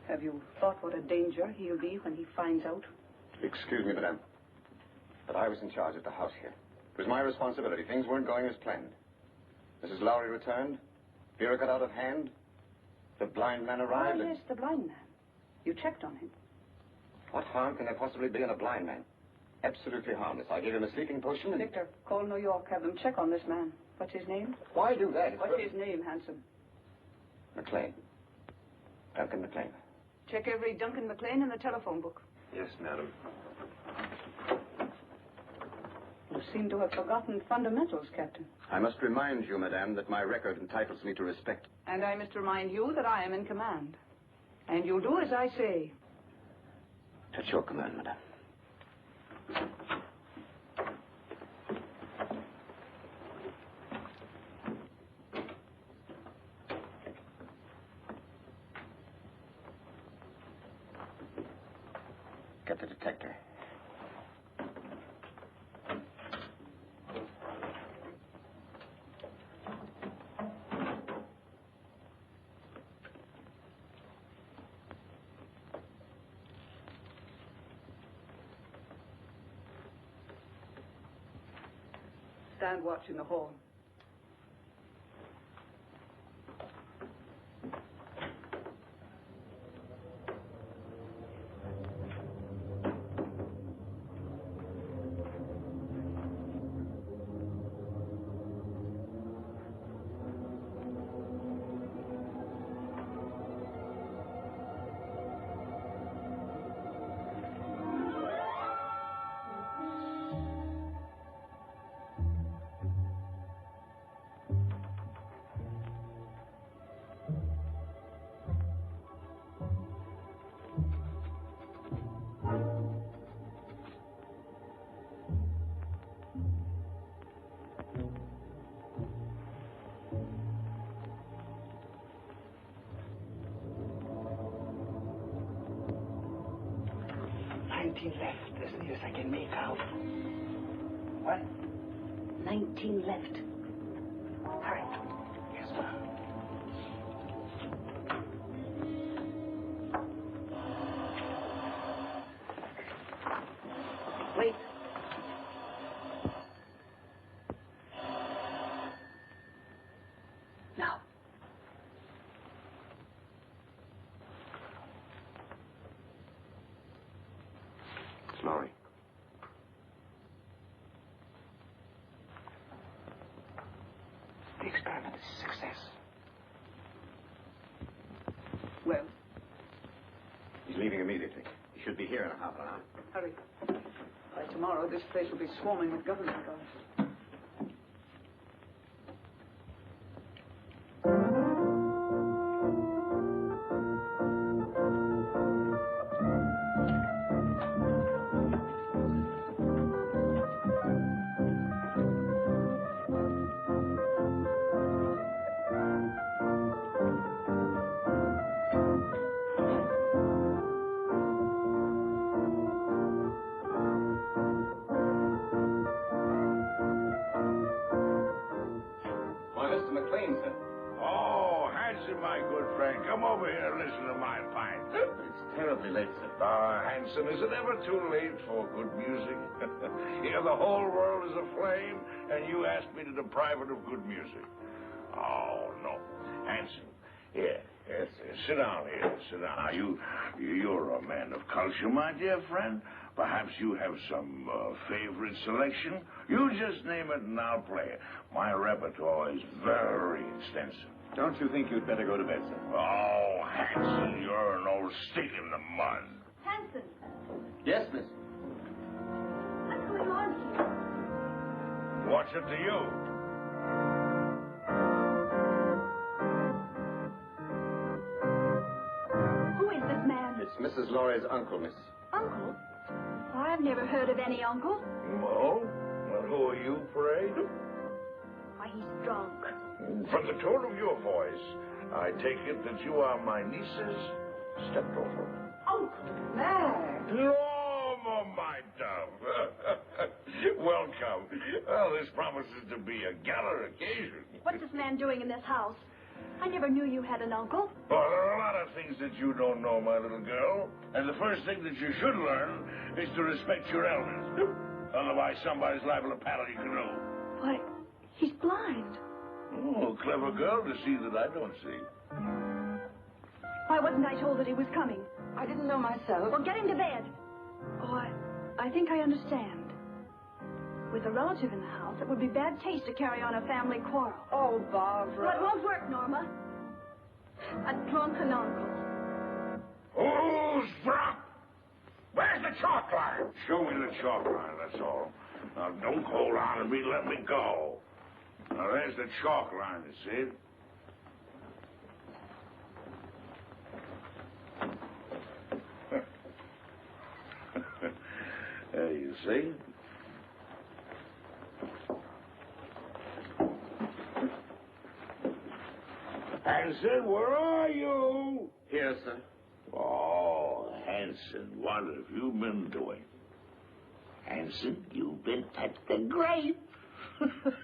Have you thought what a danger he'll be when he finds out? Excuse me, madame, but I was in charge of the house here. It was my responsibility. Things weren't going as planned. Mrs. Lowry returned. Vera got out of hand. The blind man arrived. Oh, yes, the blind man. You checked on him. What harm can there possibly be in a blind man? Absolutely harmless. I gave him a sleeping potion and... Victor, call New York. Have them check on this man. What's his name? Why do that? What's his name, handsome? McLean. Duncan McLean. Check every Duncan McLean in the telephone book. Yes, madam. You seem to have forgotten fundamentals, Captain. I must remind you, madame, that my record entitles me to respect. And I must remind you that I am in command. And you'll do as I say. At your command, madame. Get the detector. Stand watch in the hall. Left, as near as I can make out. What? 19 left. Hurry. Yes, ma'am. Wait. Now. Lowry. The experiment is a success. Well, He's leaving immediately. He should be here in a half an hour. hurry. By tomorrow, this place will be swarming with government guards. McLean, sir. Oh, Hanson, my good friend, come over here and listen to my pint. It's terribly late, sir. Hanson, is it ever too late for good music? Here the whole world is aflame, and you ask me to deprive it of good music. Oh, no. Hanson, here, sit down here, sit down. Now, you're a man of culture, my dear friend. Perhaps you have some favorite selection. You just name it and I'll play it. My repertoire is very extensive. Don't you think you'd better go to bed, sir? Oh, Hanson, you're an old stick in the mud. Hanson, Yes, miss. what's going on here? What's it to you? Who is this man? It's Mrs. Laurie's uncle, miss. Uncle? Oh, I've never heard of any uncle. Oh? Well, who are you, pray? Why, he's drunk. From the tone of your voice, I take it that you are my niece's stepdaughter. Uncle Mac. Norma, my dove. Welcome. Well, this promises to be a gala occasion. What's this man doing in this house? I never knew you had an uncle. Well, there are a lot of things that you don't know, my little girl. And the first thing that you should learn is to respect your elders. Otherwise, somebody's liable to paddle your canoe. Why, he's blind. Oh, clever girl to see that I don't see. Why wasn't I told that he was coming? I didn't know myself. Well, get him to bed. Oh, I think I understand. With a relative in the house, it would be bad taste to carry on a family quarrel. Oh, Barbara. Well, it won't work, Norma. A drunken uncle. Who's drunk? Where's the chalk line? Show me the chalk line, that's all. Now, don't hold on to me, let me go. Now, there's the chalk line, you see? There you see. Hanson, where are you? Here, sir. Oh, Hanson, what have you been doing? Hanson, you've been at the grave.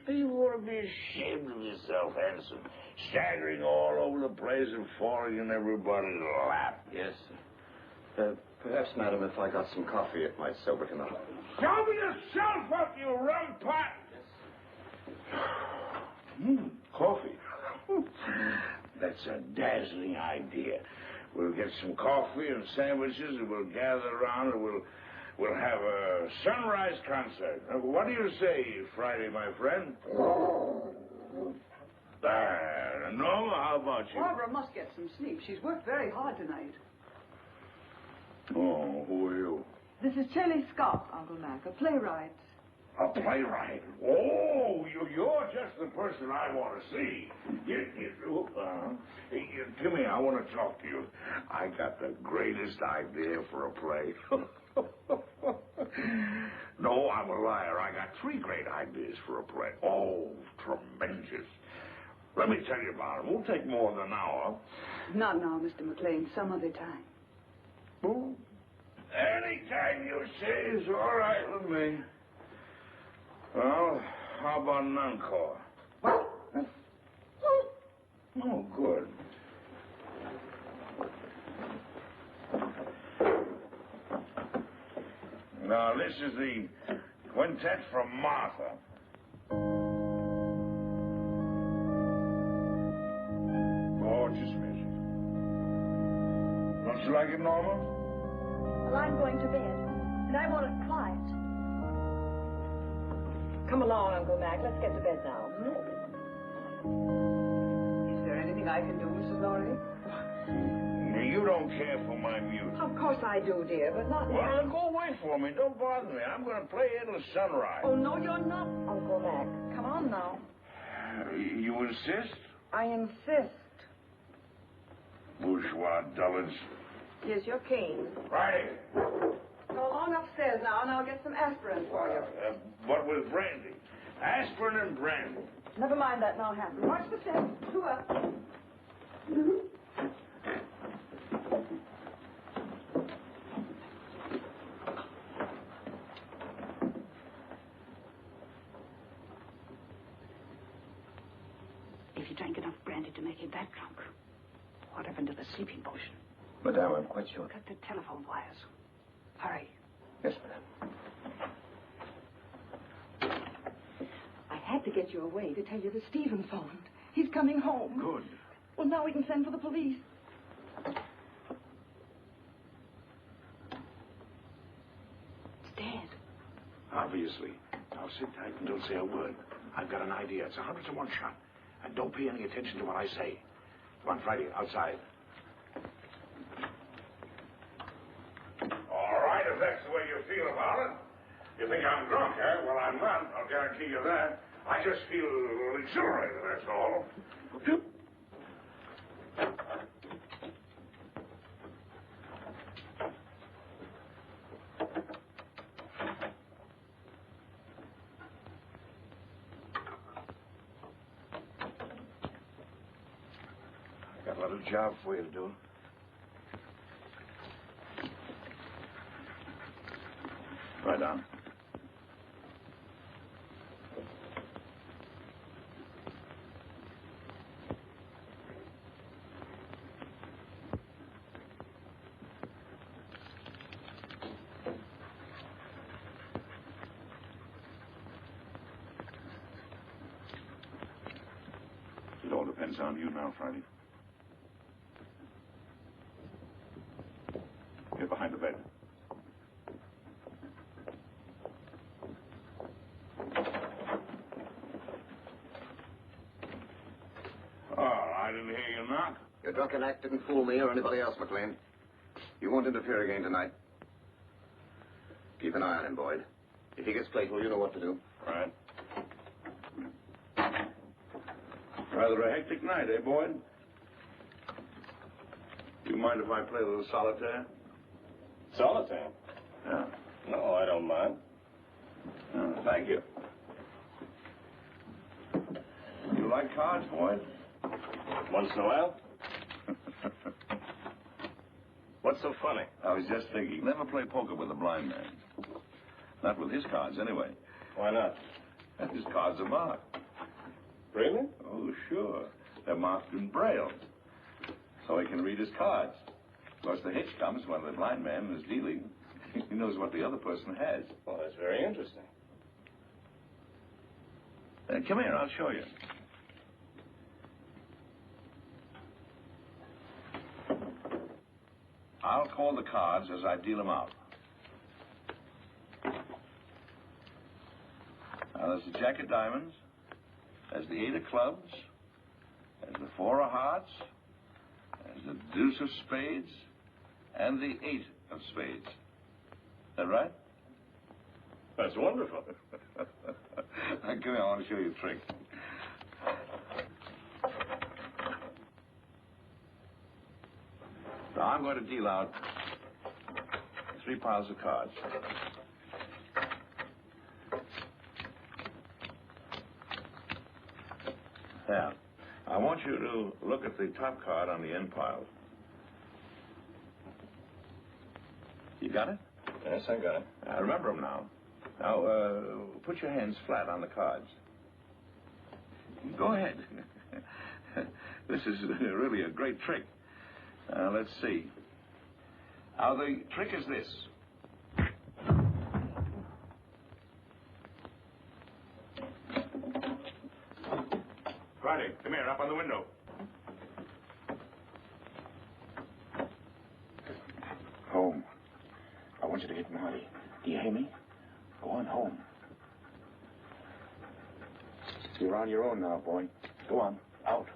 You ought to be ashamed of yourself, Hanson. Staggering all over the place and falling in everybody's lap. Yes, sir. Perhaps, madam, if I got some coffee, it might sober him up. Sober yourself up, you rum pot! Coffee. That's a dazzling idea. We'll get some coffee and sandwiches, and we'll gather around, and we'll have a sunrise concert. What do you say, Friday, my friend? Norma, how about you? Barbara must get some sleep. She's worked very hard tonight. Oh, who are you? This is Shelley Scott, Uncle Mac, a playwright. A playwright? Oh, you're just the person I want to see. Come here, I want to talk to you. I got the greatest idea for a play. No, I'm a liar. I got 3 great ideas for a play. Oh, tremendous. Let me tell you about it. Won't take more than an hour. Not now, Mr. McLean. Some other time. Oh, anytime you say is all right with me. Well, how about an encore? What? Oh, good. Now, this is the quintet from Martha. Gorgeous music. Don't you like it, Norma? Well, I'm going to bed, and I want it quiet. Come along, Uncle Mac. Let's get to bed now. Is there anything I can do, Mrs. Laurie? You don't care for my music. Of course I do, dear, but not Well, now. then go away for me. Don't bother me. I'm going to play until sunrise. Oh, no, you're not, Uncle Mac. Come on now. You insist? I insist. Bourgeois dullards. Here's your cane. Righty. Go along upstairs now, and I'll get some aspirin for you. What with brandy? Aspirin and brandy. Never mind that now, Hanson. Watch the step. 2 up. If drank enough brandy to make him that drunk. What happened to the sleeping potion? Madame, I'm quite sure. Cut the telephone wires. Hurry. Yes, madame. I had to get you away to tell you that Stephen phoned. He's coming home. Good. Well, now we can send for the police. It's dead. Obviously. Now sit tight and don't say a word. I've got an idea. It's 100 to 1 shot. And don't pay any attention to what I say. Come on, Friday, outside. All right, if that's the way you feel about it. You think I'm drunk, eh? Well, I'm not. I'll guarantee you that. I just feel exhilarated, that's all. Got a little job for you to do. Right on. It all depends on you now, Friday. Get behind the bed. Oh, I didn't hear you knock. Your drunken act didn't fool me or anybody else, McLean. You won't interfere again tonight. Keep an eye on him, Boyd. If he gets playful, you know what to do. Right. Rather a hectic night, eh, Boyd? Do you mind if I play a little solitaire? Solitaire? Yeah. No, I don't mind. Thank you. You like cards, Boyd? Once in a while? What's so funny? I was just thinking, never play poker with a blind man. Not with his cards, anyway. Why not? His cards are marked. Really? Oh, sure. They're marked in Braille. So he can read his cards. Of course, the hitch comes when the blind man is dealing. He knows what the other person has. Well, that's very interesting. Come here, I'll show you. I'll call the cards as I deal them out. Now, there's the jack of diamonds, there's the 8 of clubs, there's the 4 of hearts, there's the deuce of spades, and the 8 of spades. Is that right? That's wonderful. Come here, I want to show you a trick. Now, I'm going to deal out 3 piles of cards. Now, I want you to look at the top card on the end pile. You got it? Yes, I got it. Remember them now. Now, put your hands flat on the cards. Go ahead. This is really a great trick. Let's see. Now, the trick is this. Friday, come here, up on the window. Home. I want you to hit Marty. Do you hear me? Go on home. You're on your own now, boy. Go on. Out.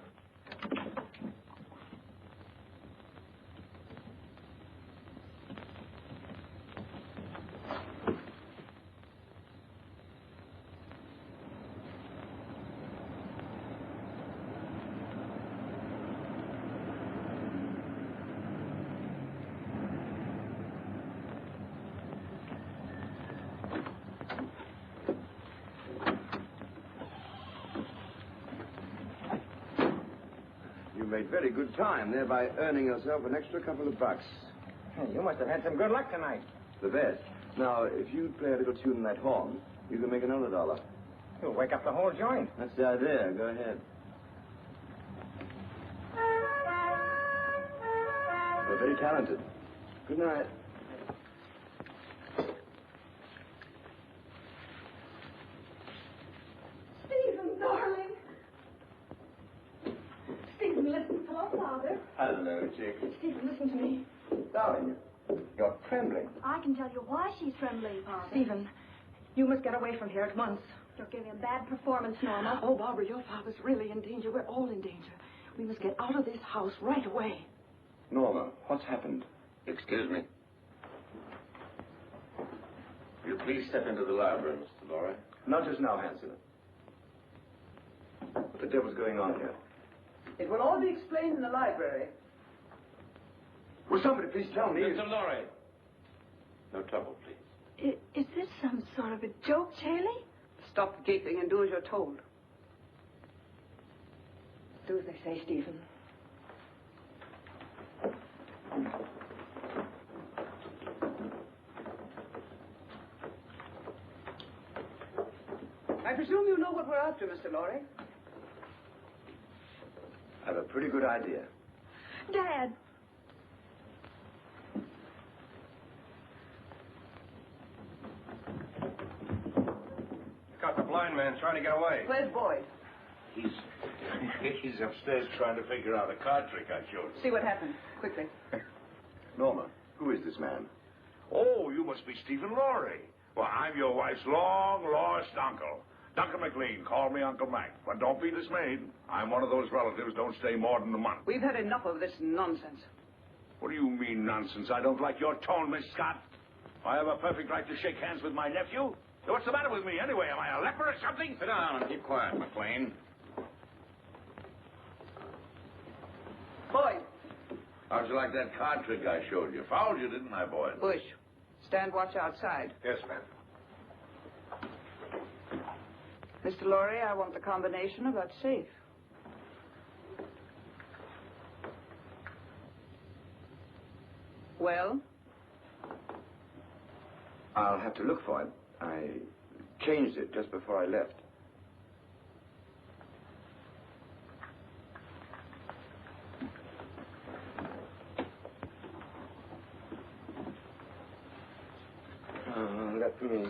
You made very good time, thereby earning yourself an extra couple of bucks. You must have had some good luck tonight. The best. Now, if you play a little tune in that horn, you can make another $1. You'll wake up the whole joint. That's the idea. Go ahead. Very talented. Good night. Stephen, darling. Stephen, listen. Hello, Father. Hello, Chick. Stephen, listen to me. Darling, you're trembling. I can tell you why she's trembling, Father. Stephen, you must get away from here at once. You're giving a bad performance, Norma. Oh, Barbara, your father's really in danger. We're all in danger. We must get out of this house right away. Norma, what's happened? Excuse me. Will you please step into the library, Mr. Lorry? Not just now, Hanson. What the devil's going on here? It will all be explained in the library. Will somebody please tell me? Mr. Lorry. No trouble, please. Is this some sort of a joke, Haley? Stop gaping and do as you're told. Do as they say, Stephen. I presume you know what we're after, Mr. Lorry. I have a pretty good idea. Dad. Got the blind man trying to get away. Where's Boyd? He's upstairs trying to figure out a card trick I showed him. See what happened. Quickly. Norma, who is this man? Oh, you must be Stephen Lorry. Well, I'm your wife's long-lost uncle. Duncan McLean, call me Uncle Mac. But don't be dismayed. I'm one of those relatives don't stay more than a month. We've had enough of this nonsense. What do you mean, nonsense? I don't like your tone, Miss Scott. I have a perfect right to shake hands with my nephew. What's the matter with me, anyway? Am I a leper or something? Sit down and keep quiet, McLean. Boyd. How'd you like that card trick I showed you? Fouled you, didn't I, Boyd? Bush. Stand watch outside. Yes, ma'am. Mr. Lorry, I want the combination of that safe. Well? I'll have to look for it. I changed it just before I left. Let me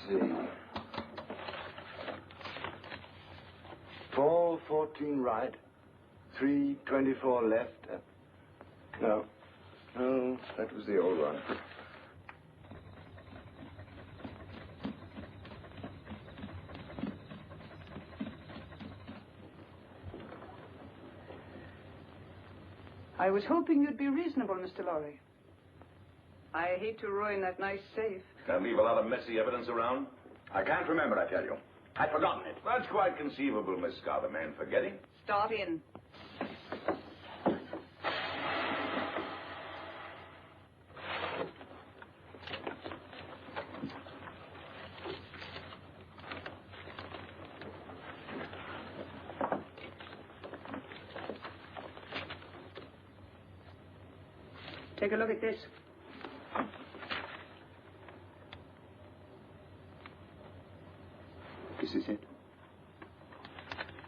see. 414 right, 324 left. No, that was the old one. I was hoping you'd be reasonable, Mr. Lorry. I hate to ruin that nice safe. Can I leave a lot of messy evidence around? I can't remember, I tell you. I'd forgotten it. That's quite conceivable, Miss Scott, a man forgetting. Start in. Take a look at this. This is it?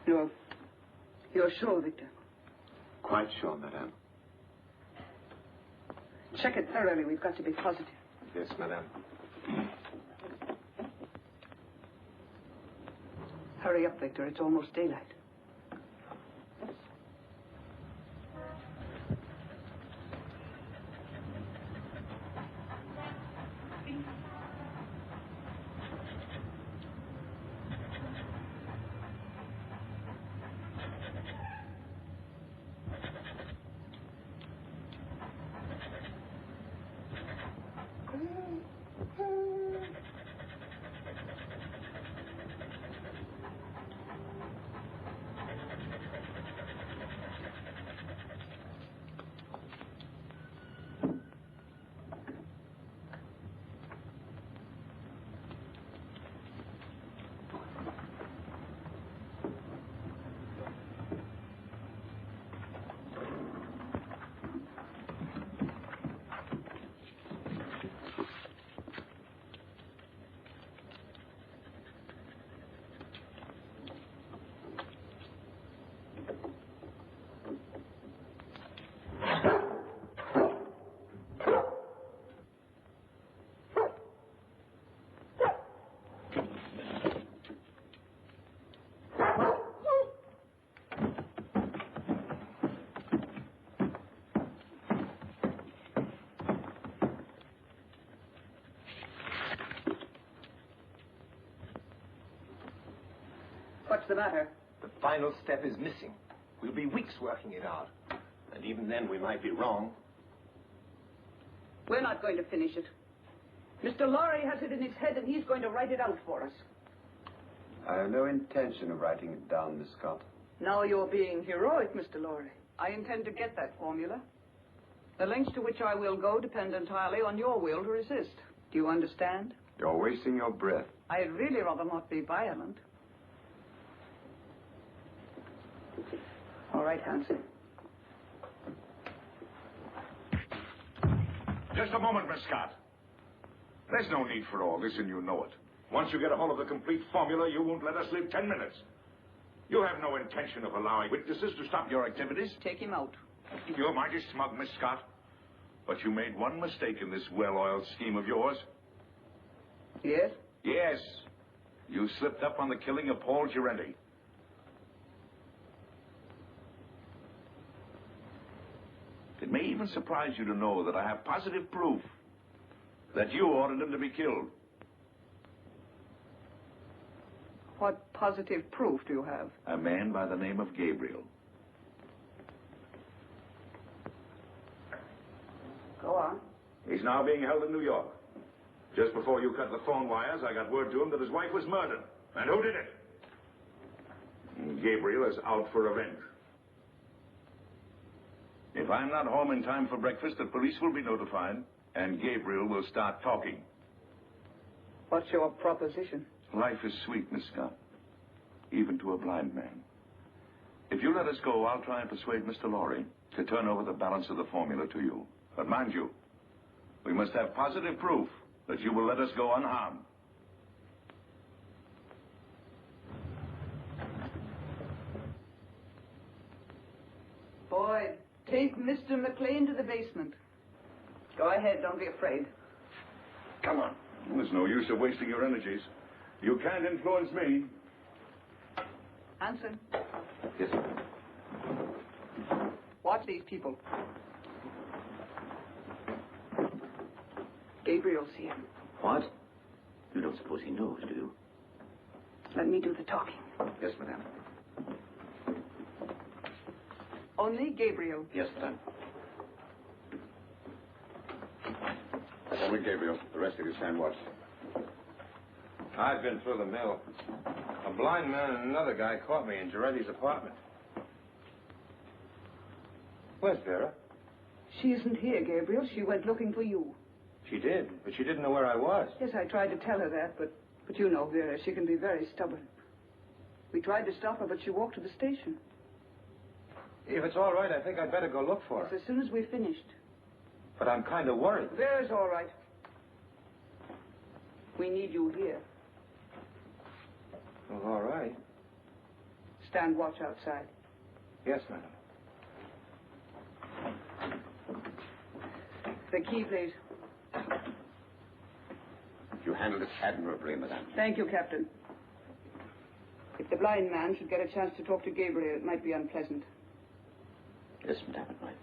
You're sure, Victor? Quite sure, madame. Check it thoroughly. We've got to be positive. Yes, madame. Hurry up, Victor. It's almost daylight. the matter? The final step is missing. We'll be weeks working it out. And even then, we might be wrong. We're not going to finish it. Mr. Lorry has it in his head, and he's going to write it out for us. I have no intention of writing it down, Miss Scott. Now you're being heroic, Mr. Lorry. I intend to get that formula. The lengths to which I will go depend entirely on your will to resist. Do you understand? You're wasting your breath. I'd really rather not be violent. All right, Hanson. Just a moment, Miss Scott. There's no need for all this, and you know it. Once you get a hold of the complete formula, you won't let us live 10 minutes. You have no intention of allowing witnesses to stop your activities. Take him out. You're mighty smug, Miss Scott. But you made one mistake in this well-oiled scheme of yours. Yes? Yes. You slipped up on the killing of Paul Girenti. It may even surprise you to know that I have positive proof that you ordered him to be killed. What positive proof do you have? A man by the name of Gabriel. Go on. He's now being held in New York. Just before you cut the phone wires, I got word to him that his wife was murdered. And who did it? And Gabriel is out for revenge. If I'm not home in time for breakfast, the police will be notified, and Gabriel will start talking. What's your proposition? Life is sweet, Miss Scott, even to a blind man. If you let us go, I'll try and persuade Mr. Lorry to turn over the balance of the formula to you. But mind you, we must have positive proof that you will let us go unharmed. Boyd, take Mr. McLean to the basement. Go ahead, don't be afraid. Come on. There's no use of wasting your energies. You can't influence me. Hanson, Yes, sir. watch these people. Gabriel's here. What? You don't suppose he knows, do you? Let me do the talking. Yes, madame. Only Gabriel. Yes, madam. Only Gabriel. The rest of you stand watch. I've been through the mill. A blind man and another guy caught me in Girenti's apartment. Where's Vera? She isn't here, Gabriel. She went looking for you. She did, but she didn't know where I was. Yes, I tried to tell her that, but you know, Vera, she can be very stubborn. We tried to stop her, but she walked to the station. If it's all right, I think I'd better go look for her. As soon as we finished. But I'm kind of worried. Vera's all right. We need you here. Well, all right. Stand watch outside. Yes, madam. The key, please. You handled it admirably, madame. Thank you, Captain. If the blind man should get a chance to talk to Gabriel, it might be unpleasant. Yes, madam, right.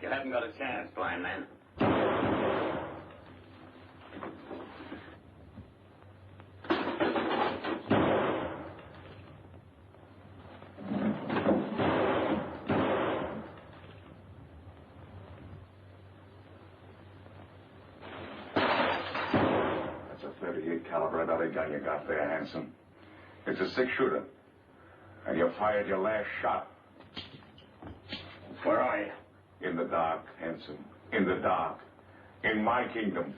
You haven't got a chance, blind man. That's a .38 caliber Donna gun you got there, Hanson. It's a six-shooter. And you fired your last shot. Where are you? In the dark, Hanson. In the dark. in my kingdom.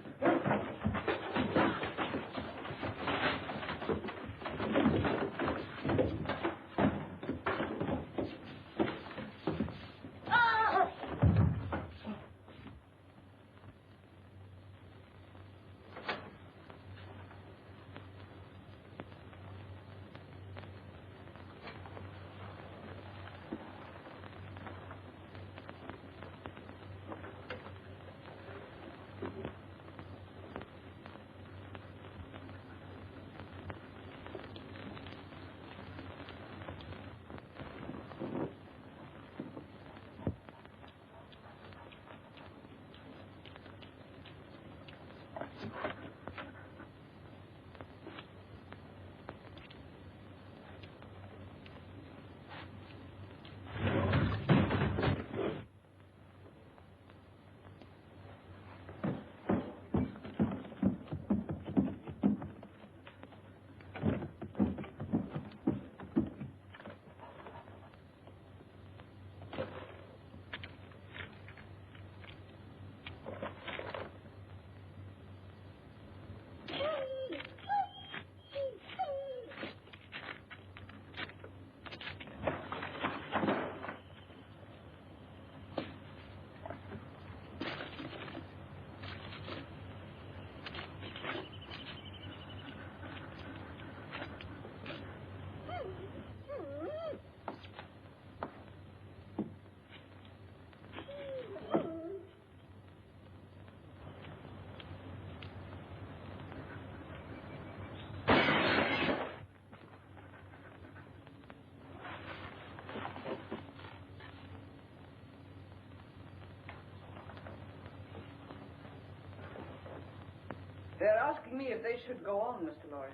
They're asking me if they should go on, Mr. Lorry.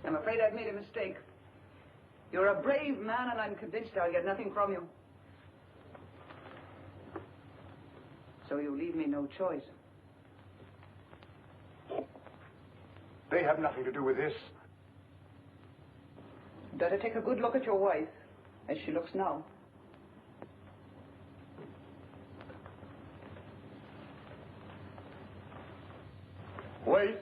I'm afraid I've made a mistake. You're a brave man, and I'm convinced I'll get nothing from you. So you leave me no choice. They have nothing to do with this. Better take a good look at your wife, as she looks now. Wait.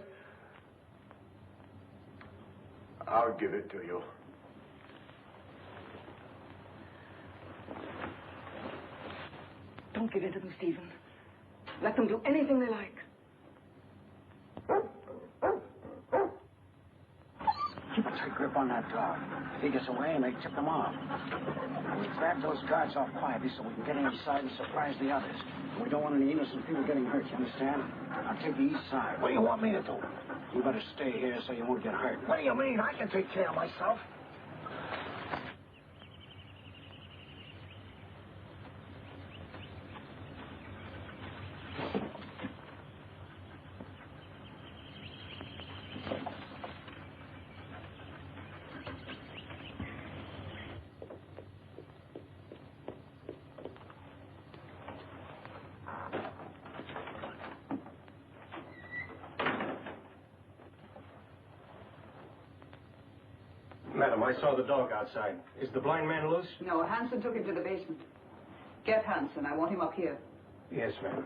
I'll give it to you. Don't give in to them, Stephen. Let them do anything they like. Keep a tight grip on that dog. If he gets away, may tip them off. We grab those guards off quietly so we can get inside and surprise the others. We don't want any innocent people getting hurt, you understand? I'll take the east side. What do you want me to do? You better stay here so you won't get hurt. What do you mean? I can take care of myself. Madam, I saw the dog outside. Is the blind man loose? No, Hanson took him to the basement. Get Hanson. I want him up here. Yes, ma'am.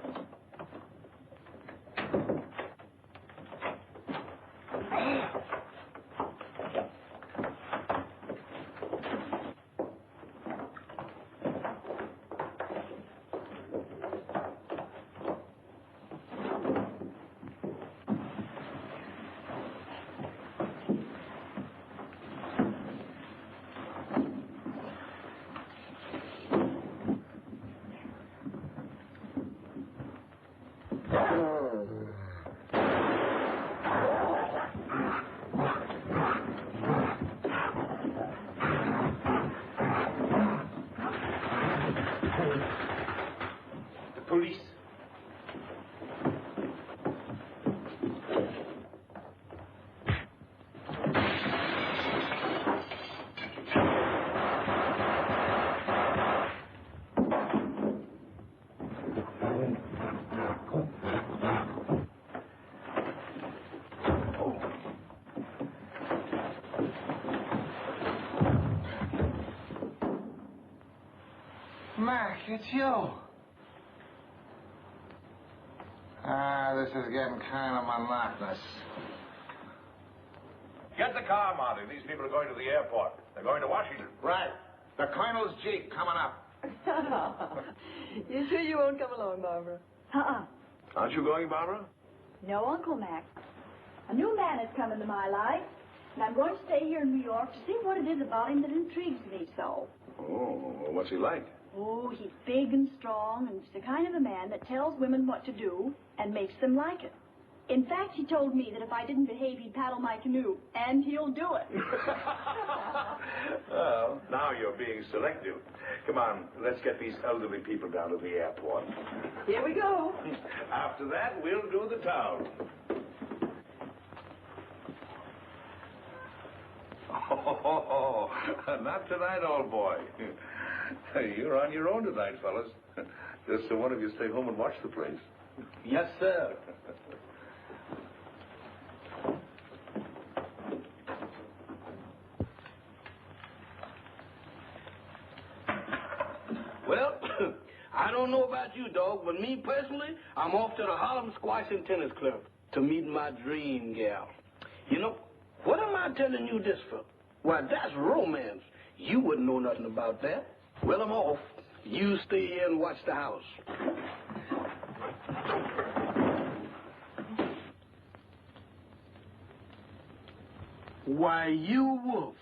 Mac, it's you. This is getting kind of monotonous. Get the car, Marty. These people are going to the airport. They're going to Washington. Right. The Colonel's Jeep coming up. You sure you won't come along, Barbara? Aren't you going, Barbara? No, Uncle Mac. A new man has come into my life, and I'm going to stay here in New York to see what it is about him that intrigues me so. Oh, what's he like? Oh, he's big and strong, and he's the kind of a man that tells women what to do and makes them like it. In fact, he told me that if I didn't behave, he'd paddle my canoe, and he'll do it. Well, now you're being selective. Come on, let's get these elderly people down to the airport. Here we go. After that, we'll do the town. Oh, not tonight, old boy. You're on your own tonight, fellas. Just so one of you stay home and watch the place. Yes, sir. Well, I don't know about you, dog, but me personally, I'm off to the Harlem Squash and Tennis Club to meet my dream gal. You know, what am I telling you this for? Why, that's romance. You wouldn't know nothing about that. Well, I'm off. You stay here and watch the house. Why, you wolf.